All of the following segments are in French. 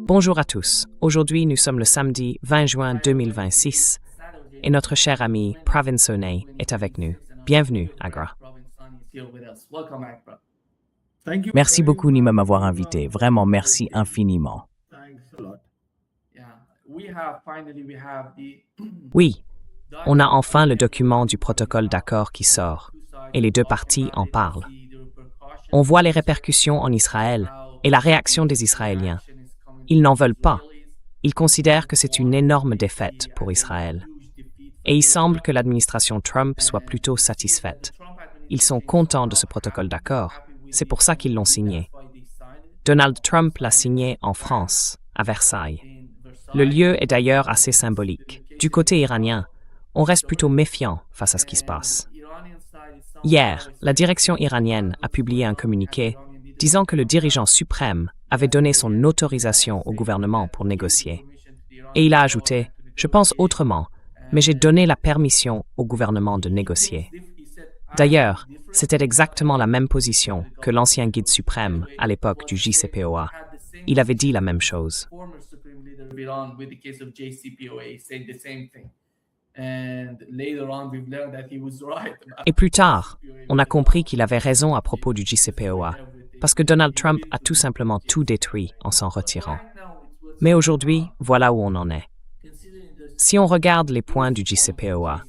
Bonjour à tous. Aujourd'hui, nous sommes le samedi 20 juin 2026 et notre cher ami Pravin Soni est avec nous. Bienvenue, Agra. Merci beaucoup, Nima, m'avoir invité. Vraiment, merci infiniment. Oui, on a enfin le document du protocole d'accord qui sort et les deux parties en parlent. On voit les répercussions en Israël et la réaction des Israéliens. Ils n'en veulent pas. Ils considèrent que c'est une énorme défaite pour Israël. Et il semble que l'administration Trump soit plutôt satisfaite. Ils sont contents de ce protocole d'accord. C'est pour ça qu'ils l'ont signé. Donald Trump l'a signé en France, à Versailles. Le lieu est d'ailleurs assez symbolique. Du côté iranien, on reste plutôt méfiant face à ce qui se passe. Hier, la direction iranienne a publié un communiqué disant que le dirigeant suprême avait donné son autorisation au gouvernement pour négocier. Et il a ajouté « Je pense autrement, mais j'ai donné la permission au gouvernement de négocier ». D'ailleurs, c'était exactement la même position que l'ancien guide suprême à l'époque du JCPOA. Il avait dit la même chose. Et plus tard, on a compris qu'il avait raison à propos du JCPOA, parce que Donald Trump a tout simplement tout détruit en s'en retirant. Mais aujourd'hui, voilà où on en est. Si on regarde les points du JCPOA,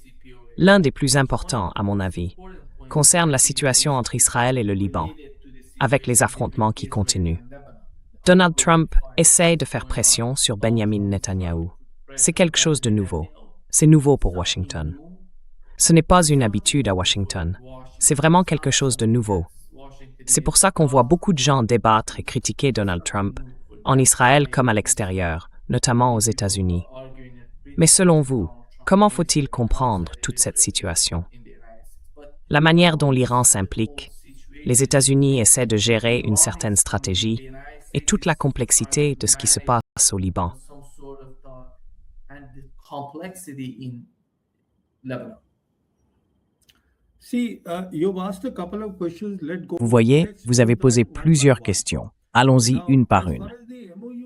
l'un des plus importants, à mon avis, concerne la situation entre Israël et le Liban, avec les affrontements qui continuent. Donald Trump essaie de faire pression sur Benjamin Netanyahou. C'est quelque chose de nouveau. C'est nouveau pour Washington. Ce n'est pas une habitude à Washington. C'est vraiment quelque chose de nouveau. C'est pour ça qu'on voit beaucoup de gens débattre et critiquer Donald Trump, en Israël comme à l'extérieur, notamment aux États-Unis. Mais selon vous, comment faut-il comprendre toute cette situation? La manière dont l'Iran s'implique, les États-Unis essaient de gérer une certaine stratégie et toute la complexité de ce qui se passe au Liban. Vous voyez, vous avez posé plusieurs questions. Allons-y une par une.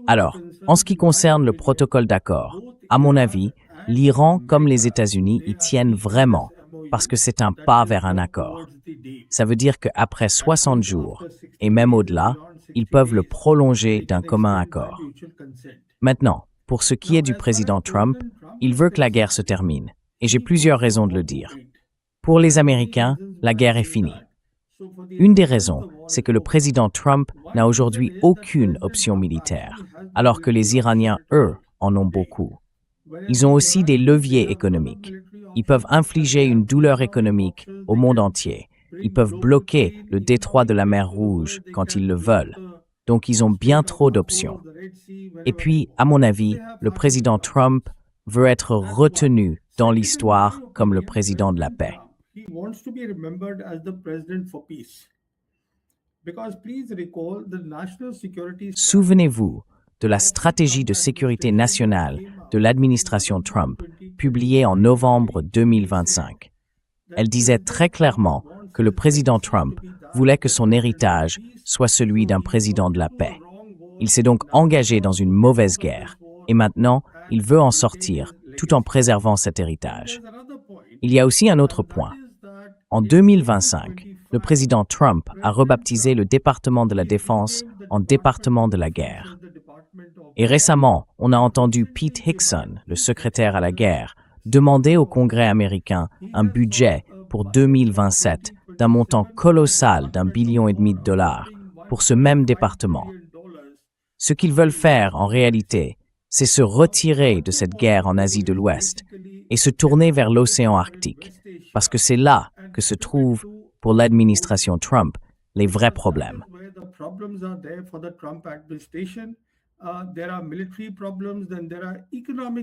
Alors, en ce qui concerne le protocole d'accord, à mon avis, l'Iran comme les États-Unis y tiennent vraiment, parce que c'est un pas vers un accord. Ça veut dire qu'après 60 jours, et même au-delà, ils peuvent le prolonger d'un commun accord. Maintenant, pour ce qui est du président Trump, il veut que la guerre se termine, et j'ai plusieurs raisons de le dire. Pour les Américains, la guerre est finie. Une des raisons, c'est que le président Trump n'a aujourd'hui aucune option militaire, alors que les Iraniens, eux, en ont beaucoup. Ils ont aussi des leviers économiques. Ils peuvent infliger une douleur économique au monde entier. Ils peuvent bloquer le détroit de la mer Rouge quand ils le veulent. Donc ils ont bien trop d'options. Et puis, à mon avis, le président Trump veut être retenu dans l'histoire comme le président de la paix. Souvenez-vous de la stratégie de sécurité nationale de l'administration Trump, publiée en novembre 2025. Elle disait très clairement que le président Trump voulait que son héritage soit celui d'un président de la paix. Il s'est donc engagé dans une mauvaise guerre, et maintenant, il veut en sortir tout en préservant cet héritage. Il y a aussi un autre point. En 2025, le président Trump a rebaptisé le département de la Défense en département de la guerre. Et récemment, on a entendu Pete Hixon, le secrétaire à la guerre, demander au Congrès américain un budget pour 2027 d'un montant colossal d'1,5 billion de dollars pour ce même département. Ce qu'ils veulent faire en réalité, c'est se retirer de cette guerre en Asie de l'Ouest et se tourner vers l'océan Arctique, parce que c'est là que se trouvent, pour l'administration Trump, les vrais problèmes.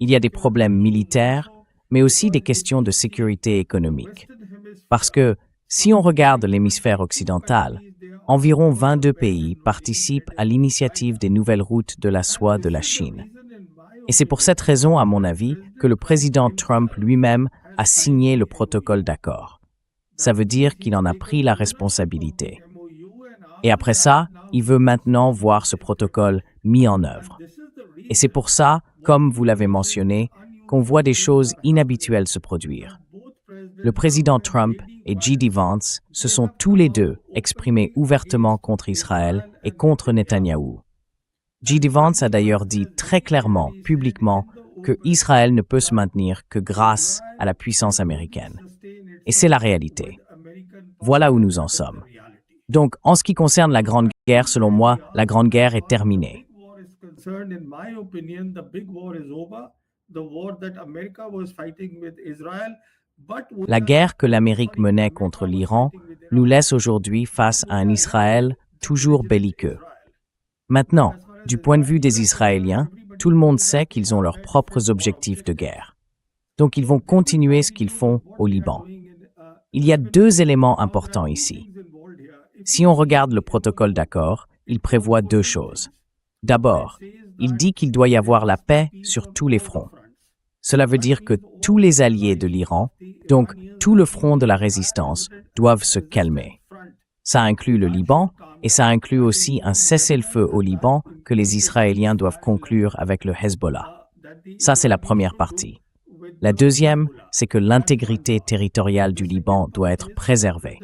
Il y a des problèmes militaires, mais aussi des questions de sécurité économique. Parce que, si on regarde l'hémisphère occidental, environ 22 pays participent à l'initiative des nouvelles routes de la soie de la Chine. Et c'est pour cette raison, à mon avis, que le président Trump lui-même a signé le protocole d'accord. Ça veut dire qu'il en a pris la responsabilité. Et après ça, il veut maintenant voir ce protocole mis en œuvre. Et c'est pour ça, comme vous l'avez mentionné, qu'on voit des choses inhabituelles se produire. Le président Trump et J.D. Vance se sont tous les deux exprimés ouvertement contre Israël et contre Netanyahou. J.D. Vance a d'ailleurs dit très clairement, publiquement, que Israël ne peut se maintenir que grâce à la puissance américaine. Et c'est la réalité. Voilà où nous en sommes. Donc, en ce qui concerne la Grande Guerre, selon moi, la Grande Guerre est terminée. La guerre que l'Amérique menait contre l'Iran nous laisse aujourd'hui face à un Israël toujours belliqueux. Maintenant, du point de vue des Israéliens, tout le monde sait qu'ils ont leurs propres objectifs de guerre. Donc ils vont continuer ce qu'ils font au Liban. Il y a deux éléments importants ici. Si on regarde le protocole d'accord, il prévoit deux choses. D'abord, il dit qu'il doit y avoir la paix sur tous les fronts. Cela veut dire que tous les alliés de l'Iran, donc tout le front de la résistance, doivent se calmer. Ça inclut le Liban et ça inclut aussi un cessez-le-feu au Liban que les Israéliens doivent conclure avec le Hezbollah. Ça, c'est la première partie. La deuxième, c'est que l'intégrité territoriale du Liban doit être préservée.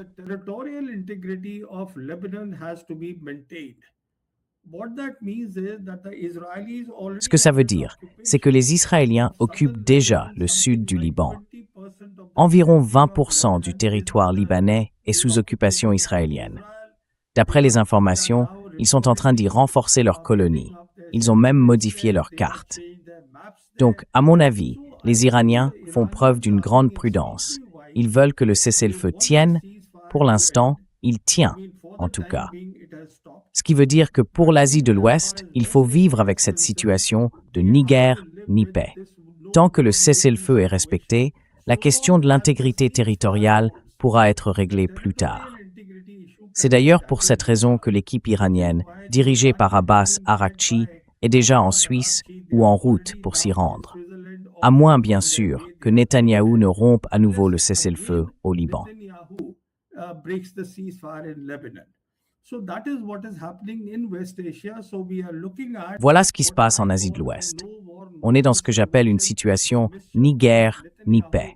Ce que ça veut dire, c'est que les Israéliens occupent déjà le sud du Liban. Environ 20% du territoire libanais est sous occupation israélienne. D'après les informations, ils sont en train d'y renforcer leurs colonies. Ils ont même modifié leurs cartes. Donc, à mon avis, les Iraniens font preuve d'une grande prudence. Ils veulent que le cessez-le-feu tienne. Pour l'instant, il tient, en tout cas. Ce qui veut dire que pour l'Asie de l'Ouest, il faut vivre avec cette situation de ni guerre ni paix. Tant que le cessez-le-feu est respecté, la question de l'intégrité territoriale pourra être réglée plus tard. C'est d'ailleurs pour cette raison que l'équipe iranienne, dirigée par Abbas Araghchi, est déjà en Suisse ou en route pour s'y rendre. À moins, bien sûr, que Netanyahou ne rompe à nouveau le cessez-le-feu au Liban. Voilà ce qui se passe en Asie de l'Ouest. On est dans ce que j'appelle une situation ni guerre ni paix.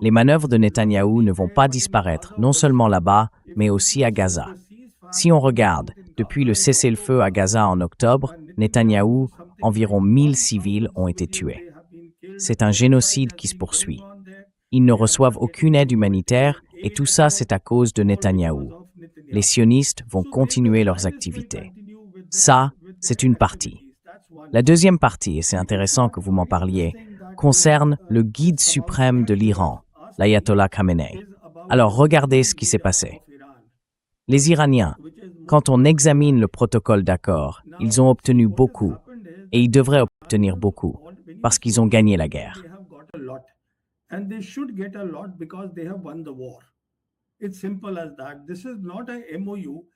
Les manœuvres de Netanyahou ne vont pas disparaître, non seulement là-bas, mais aussi à Gaza. Si on regarde, depuis le cessez-le-feu à Gaza en octobre, Netanyahou, environ 1000 civils ont été tués. C'est un génocide qui se poursuit. Ils ne reçoivent aucune aide humanitaire et tout ça, c'est à cause de Netanyahou. Les sionistes vont continuer leurs activités. Ça, c'est une partie. La deuxième partie, et c'est intéressant que vous m'en parliez, concerne le guide suprême de l'Iran, l'ayatollah Khamenei. Alors regardez ce qui s'est passé. Les Iraniens, quand on examine le protocole d'accord, ils ont obtenu beaucoup, et ils devraient obtenir beaucoup, parce qu'ils ont gagné la guerre.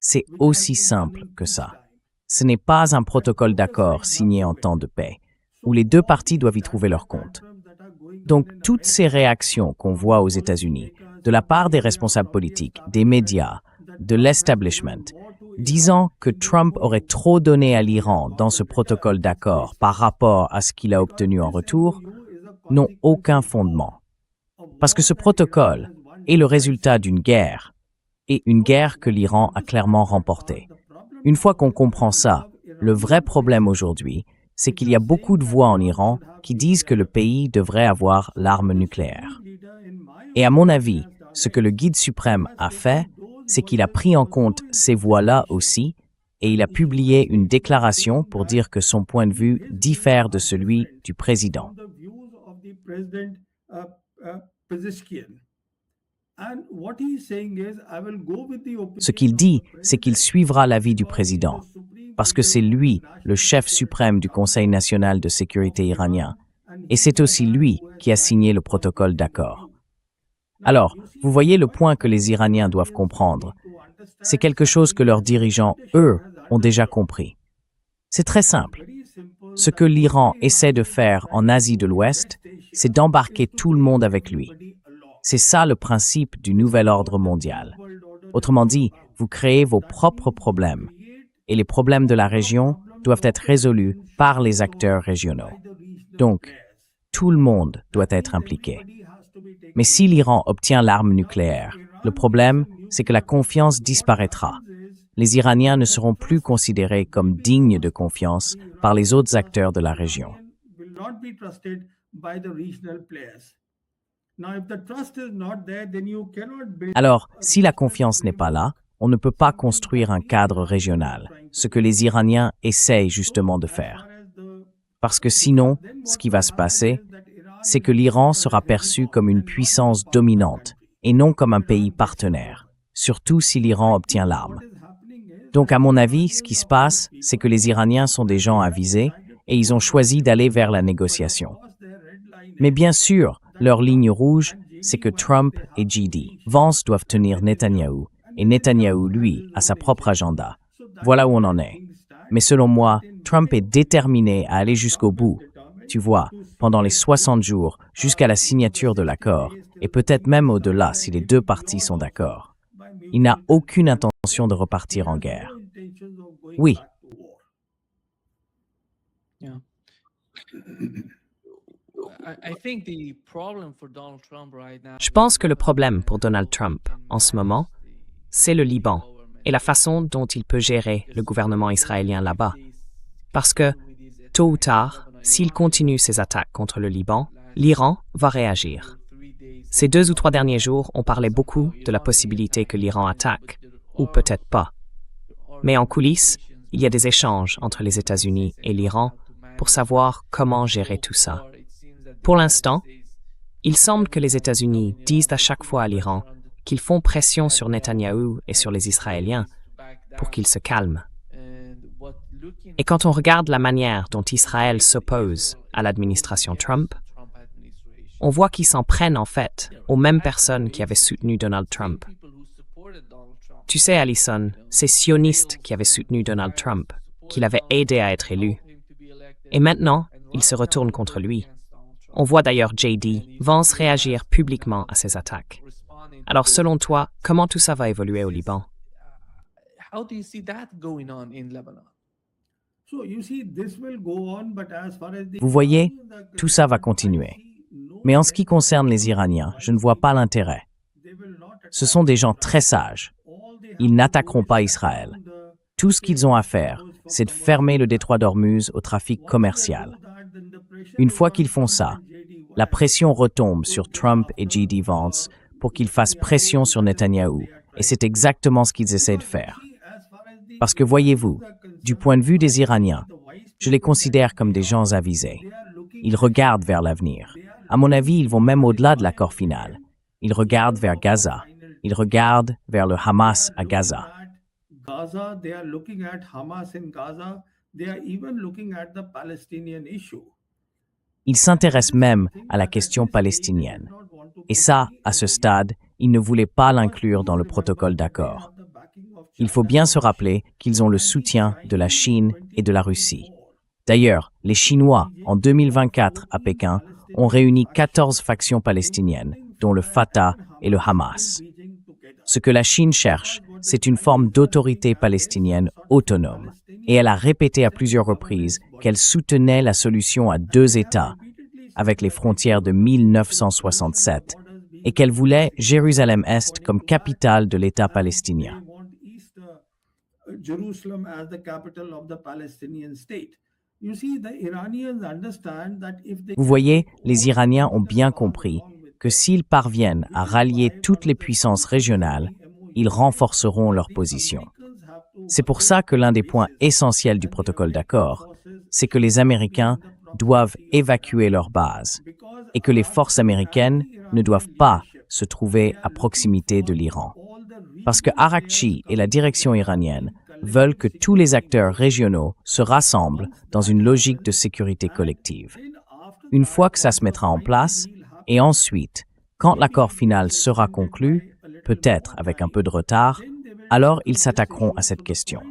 C'est aussi simple que ça. Ce n'est pas un protocole d'accord signé en temps de paix, où les deux parties doivent y trouver leur compte. Donc, toutes ces réactions qu'on voit aux États-Unis, de la part des responsables politiques, des médias, de l'establishment, disant que Trump aurait trop donné à l'Iran dans ce protocole d'accord par rapport à ce qu'il a obtenu en retour, n'ont aucun fondement. Parce que ce protocole est le résultat d'une guerre, et une guerre que l'Iran a clairement remportée. Une fois qu'on comprend ça, le vrai problème aujourd'hui, c'est qu'il y a beaucoup de voix en Iran qui disent que le pays devrait avoir l'arme nucléaire. Et à mon avis, ce que le guide suprême a fait, c'est qu'il a pris en compte ces voix-là aussi, et il a publié une déclaration pour dire que son point de vue diffère de celui du président. Ce qu'il dit, c'est qu'il suivra l'avis du président, parce que c'est lui, le chef suprême du Conseil national de sécurité iranien, et c'est aussi lui qui a signé le protocole d'accord. Alors, vous voyez le point que les Iraniens doivent comprendre. C'est quelque chose que leurs dirigeants, eux, ont déjà compris. C'est très simple. Ce que l'Iran essaie de faire en Asie de l'Ouest, c'est d'embarquer tout le monde avec lui. C'est ça le principe du nouvel ordre mondial. Autrement dit, vous créez vos propres problèmes. Et les problèmes de la région doivent être résolus par les acteurs régionaux. Donc, tout le monde doit être impliqué. Mais si l'Iran obtient l'arme nucléaire, le problème, c'est que la confiance disparaîtra. Les Iraniens ne seront plus considérés comme dignes de confiance par les autres acteurs de la région. Alors, si la confiance n'est pas là, on ne peut pas construire un cadre régional, ce que les Iraniens essayent justement de faire. Parce que sinon, ce qui va se passer, c'est que l'Iran sera perçu comme une puissance dominante et non comme un pays partenaire, surtout si l'Iran obtient l'arme. Donc, à mon avis, ce qui se passe, c'est que les Iraniens sont des gens avisés et ils ont choisi d'aller vers la négociation. Mais bien sûr, leur ligne rouge, c'est que Trump et J.D. Vance doivent tenir Netanyahou, et Netanyahou, lui, a sa propre agenda. Voilà où on en est. Mais selon moi, Trump est déterminé à aller jusqu'au bout. Tu vois, pendant les 60 jours, jusqu'à la signature de l'accord, et peut-être même au-delà si les deux parties sont d'accord. Il n'a aucune intention de repartir en guerre. Oui. Je pense que le problème pour Donald Trump, en ce moment, c'est le Liban et la façon dont il peut gérer le gouvernement israélien là-bas. Parce que, tôt ou tard, s'il continue ses attaques contre le Liban, l'Iran va réagir. Ces 2 ou 3 derniers jours, on parlait beaucoup de la possibilité que l'Iran attaque, ou peut-être pas. Mais en coulisses, il y a des échanges entre les États-Unis et l'Iran pour savoir comment gérer tout ça. Pour l'instant, il semble que les États-Unis disent à chaque fois à l'Iran qu'ils font pression sur Netanyahou et sur les Israéliens pour qu'ils se calment. Et quand on regarde la manière dont Israël s'oppose à l'administration Trump, on voit qu'ils s'en prennent en fait aux mêmes personnes qui avaient soutenu Donald Trump. Tu sais, Allison, c'est sionistes qui avaient soutenu Donald Trump, qui l'avaient aidé à être élu. Et maintenant, ils se retournent contre lui. On voit d'ailleurs J.D. Vance réagir publiquement à ces attaques. Alors selon toi, comment tout ça va évoluer au Liban? Vous voyez, tout ça va continuer. Mais en ce qui concerne les Iraniens, je ne vois pas l'intérêt. Ce sont des gens très sages. Ils n'attaqueront pas Israël. Tout ce qu'ils ont à faire, c'est de fermer le détroit d'Ormuz au trafic commercial. Une fois qu'ils font ça, la pression retombe sur Trump et J.D. Vance pour qu'ils fassent pression sur Netanyahou, et c'est exactement ce qu'ils essaient de faire. Parce que voyez-vous, du point de vue des Iraniens, je les considère comme des gens avisés. Ils regardent vers l'avenir. À mon avis, ils vont même au-delà de l'accord final. Ils regardent vers Gaza. Ils regardent vers le Hamas à Gaza. They are looking at Hamas in Gaza. They are even looking at the Palestinian issue. Ils s'intéressent même à la question palestinienne. Et ça, à ce stade, ils ne voulaient pas l'inclure dans le protocole d'accord. Il faut bien se rappeler qu'ils ont le soutien de la Chine et de la Russie. D'ailleurs, les Chinois, en 2024 à Pékin, ont réuni 14 factions palestiniennes, dont le Fatah et le Hamas. Ce que la Chine cherche, c'est une forme d'autorité palestinienne autonome. Et elle a répété à plusieurs reprises qu'elle soutenait la solution à 2 États, avec les frontières de 1967, et qu'elle voulait Jérusalem-Est comme capitale de l'État palestinien. Vous voyez, les Iraniens ont bien compris que s'ils parviennent à rallier toutes les puissances régionales, ils renforceront leur position. C'est pour ça que l'un des points essentiels du protocole d'accord, c'est que les Américains doivent évacuer leur base et que les forces américaines ne doivent pas se trouver à proximité de l'Iran. Parce que Arakchi et la direction iranienne veulent que tous les acteurs régionaux se rassemblent dans une logique de sécurité collective. Une fois que ça se mettra en place, et ensuite, quand l'accord final sera conclu, peut-être avec un peu de retard, alors ils s'attaqueront à cette question.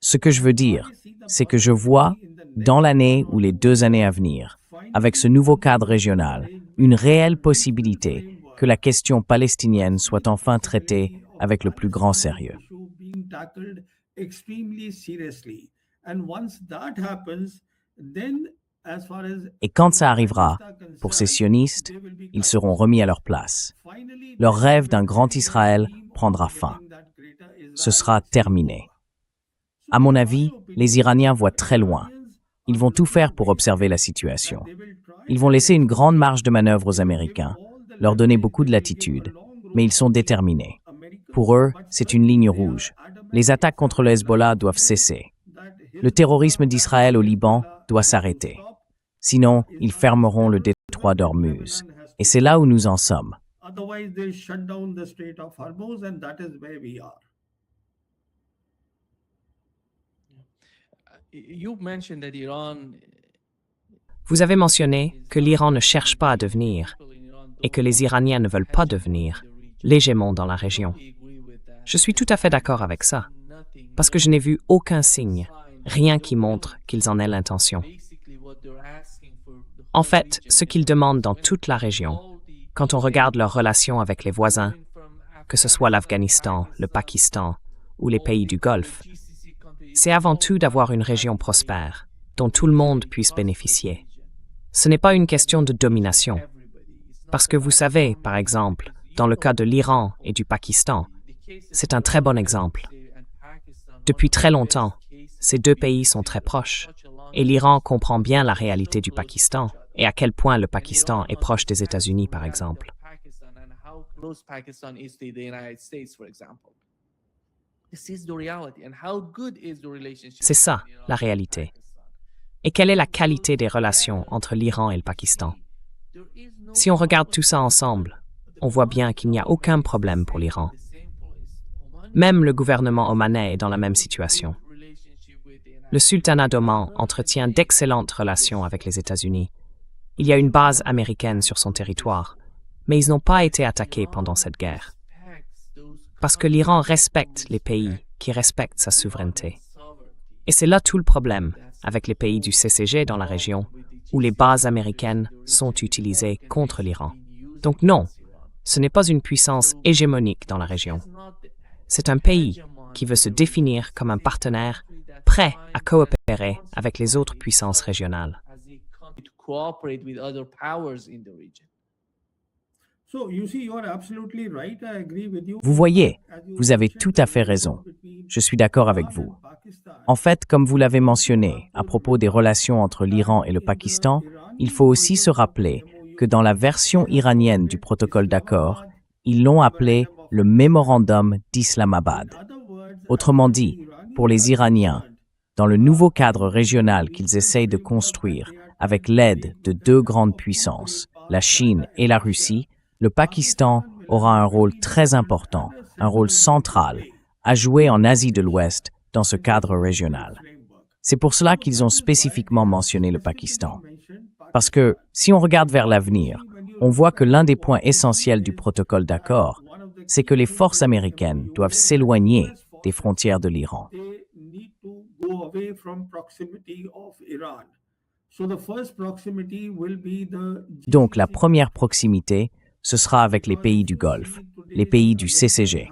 Ce que je veux dire, c'est que je vois, dans l'année ou les 2 années à venir, avec ce nouveau cadre régional, une réelle possibilité que la question palestinienne soit enfin traitée avec le plus grand sérieux. And once that happens, then as far as Et quand ça arrivera, Zionists are pour ces concerned, sionistes, they will be ils seront remis à leur place. finally Leur there rêve will d'un be grand a Israël dream of prendra fin. getting that greater Ce Israel sera seen terminé. over. À So mon in my avis, opinion, les Iraniens voient très loin. Iranians Ils are vont tout looking faire pour way observer la ahead, situation. that they will try Ils vont their laisser une best to grande see. marge de manœuvre aux They will give Américains, all the leur donner leverage, beaucoup de they will give a latitude, long mais rope ils sont to the déterminés. Americans, Pour eux, but c'est une ligne certainly they are rouge. adamant, Les attaques it's a contre le red Hezbollah line doivent for them, cesser. that Le Hezbollah terrorisme and d'Israël au Liban Hezbollah doit has to s'arrêter. stop. Sinon, ils Israel's fermeront le terror détroit threat in d'Ormuz. Lebanon has Et to c'est là stop. où nous en sommes. Otherwise, they shut down the Strait of Hormuz, and that is where we are. You mentioned that Iran Vous avez mentionné que l'Iran ne cherche pas à devenir et que les Iraniens ne veulent pas devenir l'hégémon dans la région. Je suis tout à fait d'accord avec ça, parce que je n'ai vu aucun signe, rien qui montre qu'ils en aient l'intention. En fait, ce qu'ils demandent dans toute la région, quand on regarde leurs relations avec les voisins, que ce soit l'Afghanistan, le Pakistan ou les pays du Golfe, c'est avant tout d'avoir une région prospère, dont tout le monde puisse bénéficier. Ce n'est pas une question de domination. Parce que vous savez, par exemple, dans le cas de l'Iran et du Pakistan, c'est un très bon exemple. Depuis très longtemps, ces deux pays sont très proches, et l'Iran comprend bien la réalité du Pakistan et à quel point le Pakistan est proche des États-Unis, par exemple. C'est ça, la réalité. Et quelle est la qualité des relations entre l'Iran et le Pakistan? Si on regarde tout ça ensemble, on voit bien qu'il n'y a aucun problème pour l'Iran. Même le gouvernement omanais est dans la même situation. Le sultanat d'Oman entretient d'excellentes relations avec les États-Unis. Il y a une base américaine sur son territoire, mais ils n'ont pas été attaqués pendant cette guerre. Parce que l'Iran respecte les pays qui respectent sa souveraineté. Et c'est là tout le problème avec les pays du CCG dans la région, où les bases américaines sont utilisées contre l'Iran. Donc non, ce n'est pas une puissance hégémonique dans la région. C'est un pays qui veut se définir comme un partenaire prêt à coopérer avec les autres puissances régionales. So you see, you are absolutely right. I agree with you. Vous voyez, As you vous avez mentioned, tout à fait the raison. relations between Je suis d'accord avec Iran vous. and Pakistan. En fait, comme vous l'avez mentionné, à propos des relations entre l'Iran et le Pakistan, il faut aussi se rappeler que dans la version iranienne du protocole d'accord, ils l'ont appelé le Mémorandum d'Islamabad. In other words, Autrement dit, pour les Iraniens, dans le nouveau cadre régional qu'ils essayent de construire avec l'aide de deux grandes puissances, la Chine et la Russie, le Pakistan aura un rôle très important, un rôle central, à jouer en Asie de l'Ouest dans ce cadre régional. C'est pour cela qu'ils ont spécifiquement mentionné le Pakistan. Parce que, si on regarde vers l'avenir, on voit que l'un des points essentiels du protocole d'accord, c'est que les forces américaines doivent s'éloigner des frontières de l'Iran. they need to go away from proximity of Iran. So the first proximity will be the Donc la première proximité, ce sera avec les pays du Golfe, les pays du CCG.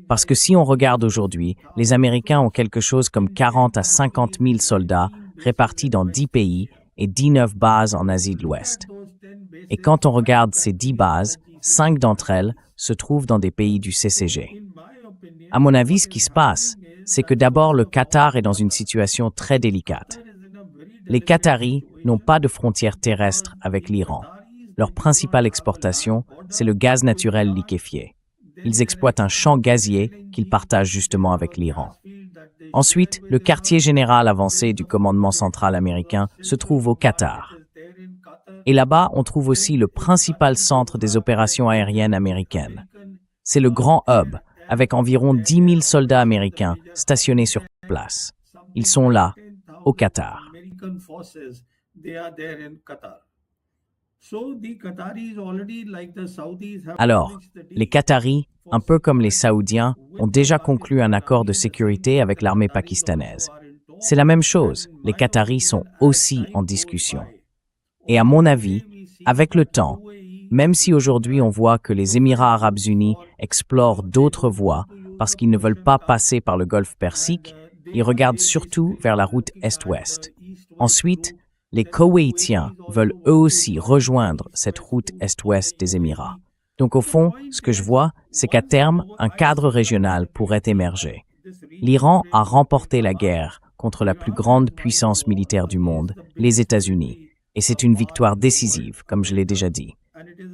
Parce que si on regarde aujourd'hui, les Américains ont quelque chose comme 40 à 50 000 soldats répartis dans 10 pays et 19 bases en Asie de l'Ouest. Et quand on regarde ces 10 bases, 5 d'entre elles se trouvent dans des pays du CCG. À mon avis, ce qui se passe, c'est que d'abord le Qatar est dans une situation très délicate. Les Qataris n'ont pas de frontière terrestre avec l'Iran. Leur principale exportation, c'est le gaz naturel liquéfié. Ils exploitent un champ gazier qu'ils partagent justement avec l'Iran. Ensuite, le quartier général avancé du commandement central américain se trouve au Qatar. Et là-bas, on trouve aussi le principal centre des opérations aériennes américaines. C'est le grand hub, avec environ 10 000 soldats américains stationnés sur place. Ils sont là, au Qatar. American forces, they are there in Qatar. So the Qataris already, like the Saudis, have Alors, published the les deal Qataris, un peu comme les Saoudiens, ont déjà conclu un accord de sécurité avec l'armée pakistanaise. C'est la même chose, les Qataris sont aussi en discussion. Et à mon avis, avec le temps, même si aujourd'hui on voit que les Émirats arabes unis explorent d'autres voies parce qu'ils ne veulent pas passer par le Golfe Persique, Ils regardent surtout vers la route Est-Ouest. Ensuite, les Koweïtiens veulent eux aussi rejoindre cette route Est-Ouest des Émirats. Donc au fond, ce que je vois, c'est qu'à terme, un cadre régional pourrait émerger. L'Iran a remporté la guerre contre la plus grande puissance militaire du monde, les États-Unis, et c'est une victoire décisive, comme je l'ai déjà dit.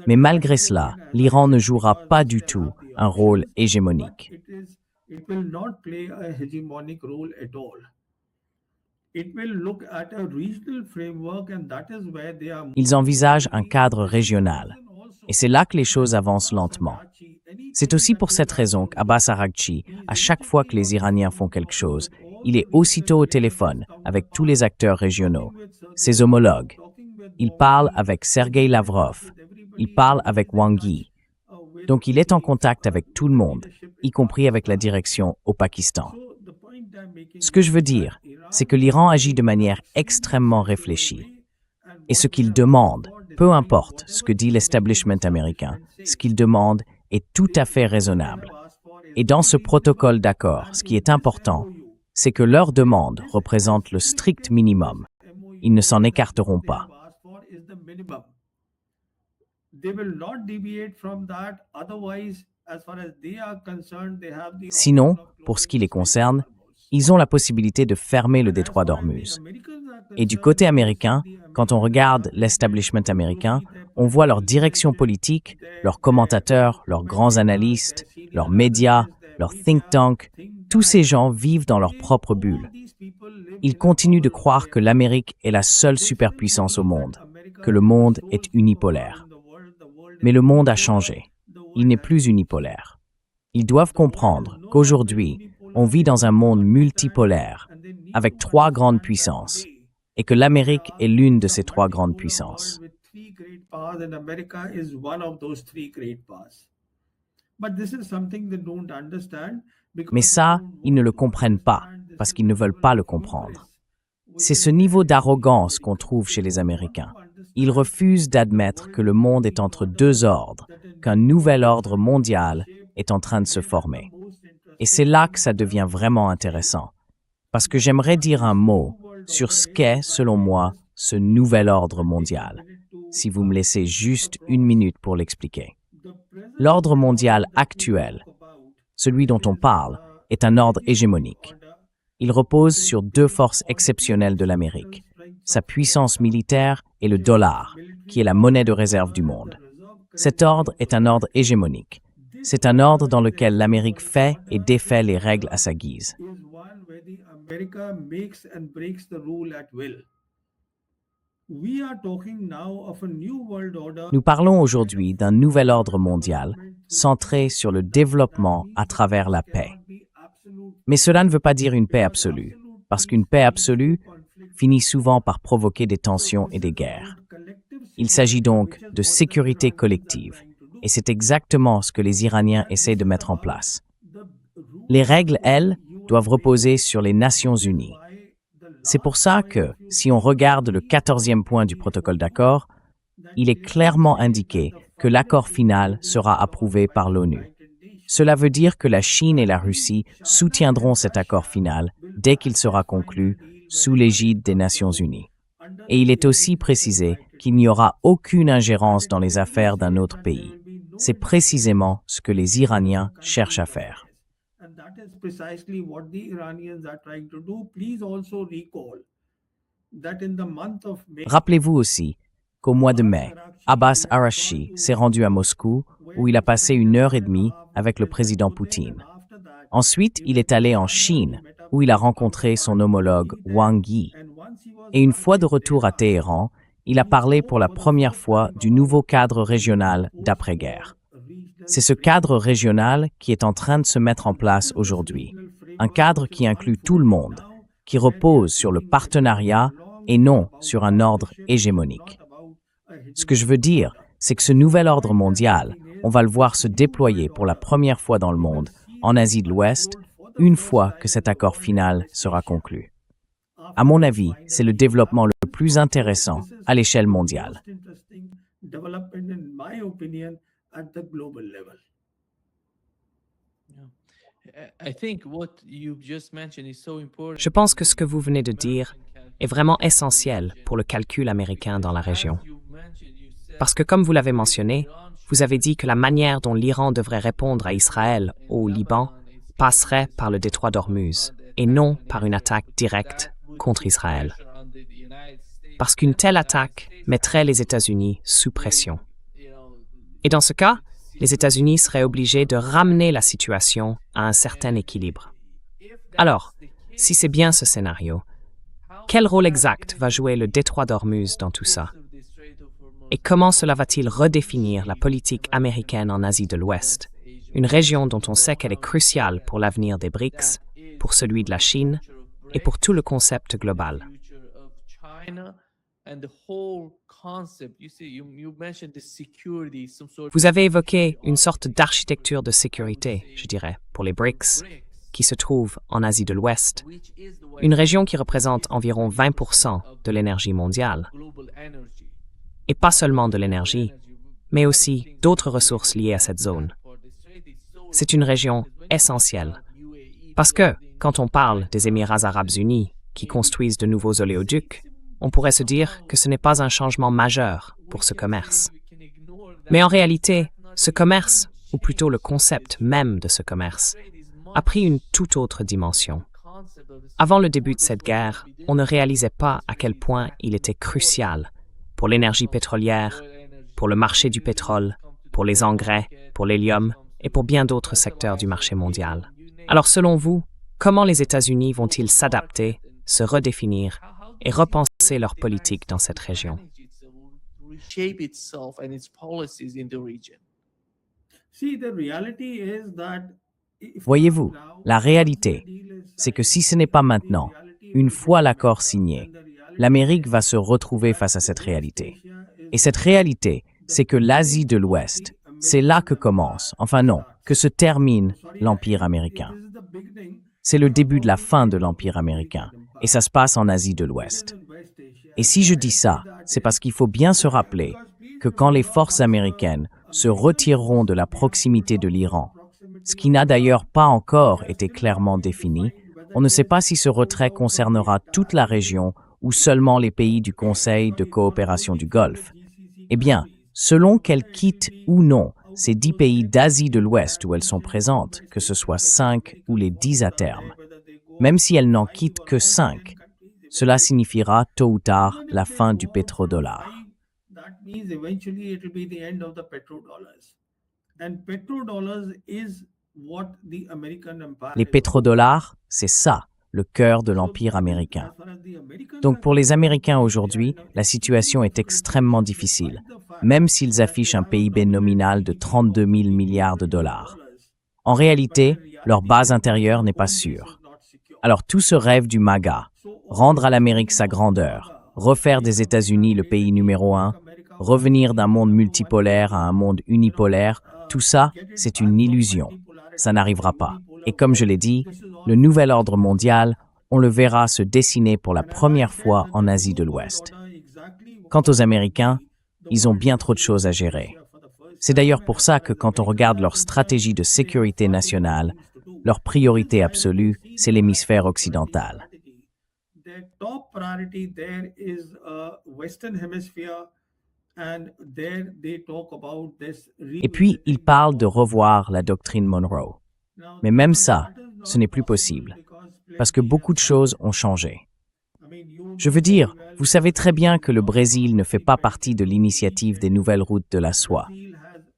Mais malgré cela, l'Iran ne jouera pas du tout un rôle hégémonique. It will not play a hegemonic role at all. It will look at a regional framework and that is where they are. Ils envisagent un cadre régional. Et c'est là que les choses avancent lentement. C'est aussi pour cette raison qu'Abbas Araghchi, à chaque fois que les Iraniens font quelque chose, il est aussitôt au téléphone avec tous les acteurs régionaux, ses homologues. Il parle avec Sergei Lavrov. Il parle avec Wang Yi. Donc il est en contact avec tout le monde, y compris avec la direction au Pakistan. Ce que je veux dire, c'est que l'Iran agit de manière extrêmement réfléchie. Et ce qu'il demande, peu importe ce que dit l'establishment américain, ce qu'il demande est tout à fait raisonnable. Et dans ce protocole d'accord, ce qui est important, c'est que leur demande représente le strict minimum. Ils ne s'en écarteront pas. Sinon, pour ce qui les concerne, ils ont la possibilité de fermer le détroit d'Ormuz. Et du côté américain, quand on regarde l'establishment américain, on voit leur direction politique, leurs commentateurs, leurs grands analystes, leurs médias, leurs think tanks, tous ces gens vivent dans leur propre bulle. Ils continuent de croire que l'Amérique est la seule superpuissance au monde, que le monde est unipolaire. Mais le monde a changé. Il n'est plus unipolaire. Ils doivent comprendre qu'aujourd'hui, on vit dans un monde multipolaire, avec 3 grandes puissances, et que l'Amérique est l'une de ces 3 grandes puissances. Mais ça, ils ne le comprennent pas, parce qu'ils ne veulent pas le comprendre. C'est ce niveau d'arrogance qu'on trouve chez les Américains. Ils refusent d'admettre que le monde est entre 2 ordres, qu'un nouvel ordre mondial est en train de se former. Et c'est là que ça devient vraiment intéressant, parce que j'aimerais dire un mot sur ce qu'est, selon moi, ce nouvel ordre mondial, si vous me laissez juste 1 minute pour l'expliquer. L'ordre mondial actuel, celui dont on parle, est un ordre hégémonique. Il repose sur 2 forces exceptionnelles de l'Amérique, sa puissance militaire et le dollar, qui est la monnaie de réserve du monde. Cet ordre est un ordre hégémonique. C'est un ordre dans lequel l'Amérique fait et défait les règles à sa guise. Nous parlons aujourd'hui d'un nouvel ordre mondial centré sur le développement à travers la paix. Mais cela ne veut pas dire une paix absolue, parce qu'une paix absolue finit souvent par provoquer des tensions et des guerres. Il s'agit donc de sécurité collective, et c'est exactement ce que les Iraniens essaient de mettre en place. Les règles, elles, doivent reposer sur les Nations Unies. C'est pour ça que, si on regarde le 14e point du protocole d'accord, il est clairement indiqué que l'accord final sera approuvé par l'ONU. Cela veut dire que la Chine et la Russie soutiendront cet accord final dès qu'il sera conclu sous l'égide des Nations Unies. Et il est aussi précisé qu'il n'y aura aucune ingérence dans les affaires d'un autre pays. C'est précisément ce que les Iraniens cherchent à faire. Rappelez-vous aussi qu'au mois de mai, Abbas Araghchi s'est rendu à Moscou où il a passé 1h30 avec le président Poutine. Ensuite, il est allé en Chine où il a rencontré son homologue Wang Yi. Et une fois de retour à Téhéran, il a parlé pour la première fois du nouveau cadre régional d'après-guerre. C'est ce cadre régional qui est en train de se mettre en place aujourd'hui. Un cadre qui inclut tout le monde, qui repose sur le partenariat et non sur un ordre hégémonique. Ce que je veux dire, c'est que ce nouvel ordre mondial, on va le voir se déployer pour la première fois dans le monde, en Asie de l'Ouest, une fois que cet accord final sera conclu. À mon avis, c'est le développement le plus intéressant à l'échelle mondiale. I think what you've just mentioned is so important. Je pense que ce que vous venez de dire est vraiment essentiel pour le calcul américain dans la région. Parce que comme vous l'avez mentionné, vous avez dit que la manière dont l'Iran devrait répondre à Israël ou au Liban passerait par le détroit d'Ormuz et non par une attaque directe contre Israël. Parce qu'une telle attaque mettrait les États-Unis sous pression. Et dans ce cas, les États-Unis seraient obligés de ramener la situation à un certain équilibre. Alors, si c'est bien ce scénario, quel rôle exact va jouer le détroit d'Ormuz dans tout ça? Et comment cela va-t-il redéfinir la politique américaine en Asie de l'Ouest, une région dont on sait qu'elle est cruciale pour l'avenir des BRICS, pour celui de la Chine et pour tout le concept global? Vous avez évoqué une sorte d'architecture de sécurité, je dirais, pour les BRICS, qui se trouve en Asie de l'Ouest, une région qui représente environ 20% de l'énergie mondiale. Et pas seulement de l'énergie, mais aussi d'autres ressources liées à cette zone. C'est une région essentielle. Parce que, quand on parle des Émirats arabes unis qui construisent de nouveaux oléoducs, on pourrait se dire que ce n'est pas un changement majeur pour ce commerce. Mais en réalité, ce commerce, ou plutôt le concept même de ce commerce, a pris une toute autre dimension. Avant le début de cette guerre, on ne réalisait pas à quel point il était crucial pour l'énergie pétrolière, pour le marché du pétrole, pour les engrais, pour l'hélium et pour bien d'autres secteurs du marché mondial. Alors selon vous, comment les États-Unis vont-ils s'adapter, se redéfinir et repenser leur politique dans cette région? Voyez-vous, la réalité, c'est que si ce n'est pas maintenant, une fois l'accord signé, l'Amérique va se retrouver face à cette réalité. Et cette réalité, c'est que l'Asie de l'Ouest, c'est là que commence, enfin non, que se termine l'Empire américain. C'est le début de la fin de l'Empire américain, et ça se passe en Asie de l'Ouest. Et si je dis ça, c'est parce qu'il faut bien se rappeler que quand les forces américaines se retireront de la proximité de l'Iran, ce qui n'a d'ailleurs pas encore été clairement défini, on ne sait pas si ce retrait concernera toute la région ou seulement les pays du Conseil de coopération du Golfe. Eh bien, selon qu'elles quittent ou non ces 10 pays d'Asie de l'Ouest où elles sont présentes, que ce soit 5 ou les 10 à terme, même si elles n'en quittent que 5, cela signifiera tôt ou tard la fin du pétrodollar. Les pétrodollars, c'est ça, le cœur de l'Empire américain. Donc pour les Américains aujourd'hui, la situation est extrêmement difficile, même s'ils affichent un PIB nominal de 32 000 milliards de dollars. En réalité, leur base intérieure n'est pas sûre. Alors tout ce rêve du MAGA, rendre à l'Amérique sa grandeur, refaire des États-Unis le pays numéro 1, revenir d'un monde multipolaire à un monde unipolaire, tout ça, c'est une illusion. Ça n'arrivera pas. Et comme je l'ai dit, le nouvel ordre mondial, on le verra se dessiner pour la première fois en Asie de l'Ouest. Quant aux Américains, ils ont bien trop de choses à gérer. C'est d'ailleurs pour ça que quand on regarde leur stratégie de sécurité nationale, leur priorité absolue, c'est l'hémisphère occidental. Et puis, ils parlent de revoir la doctrine Monroe. Mais même ça, ce n'est plus possible, parce que beaucoup de choses ont changé. Je veux dire, vous savez très bien que le Brésil ne fait pas partie de l'initiative des nouvelles routes de la soie.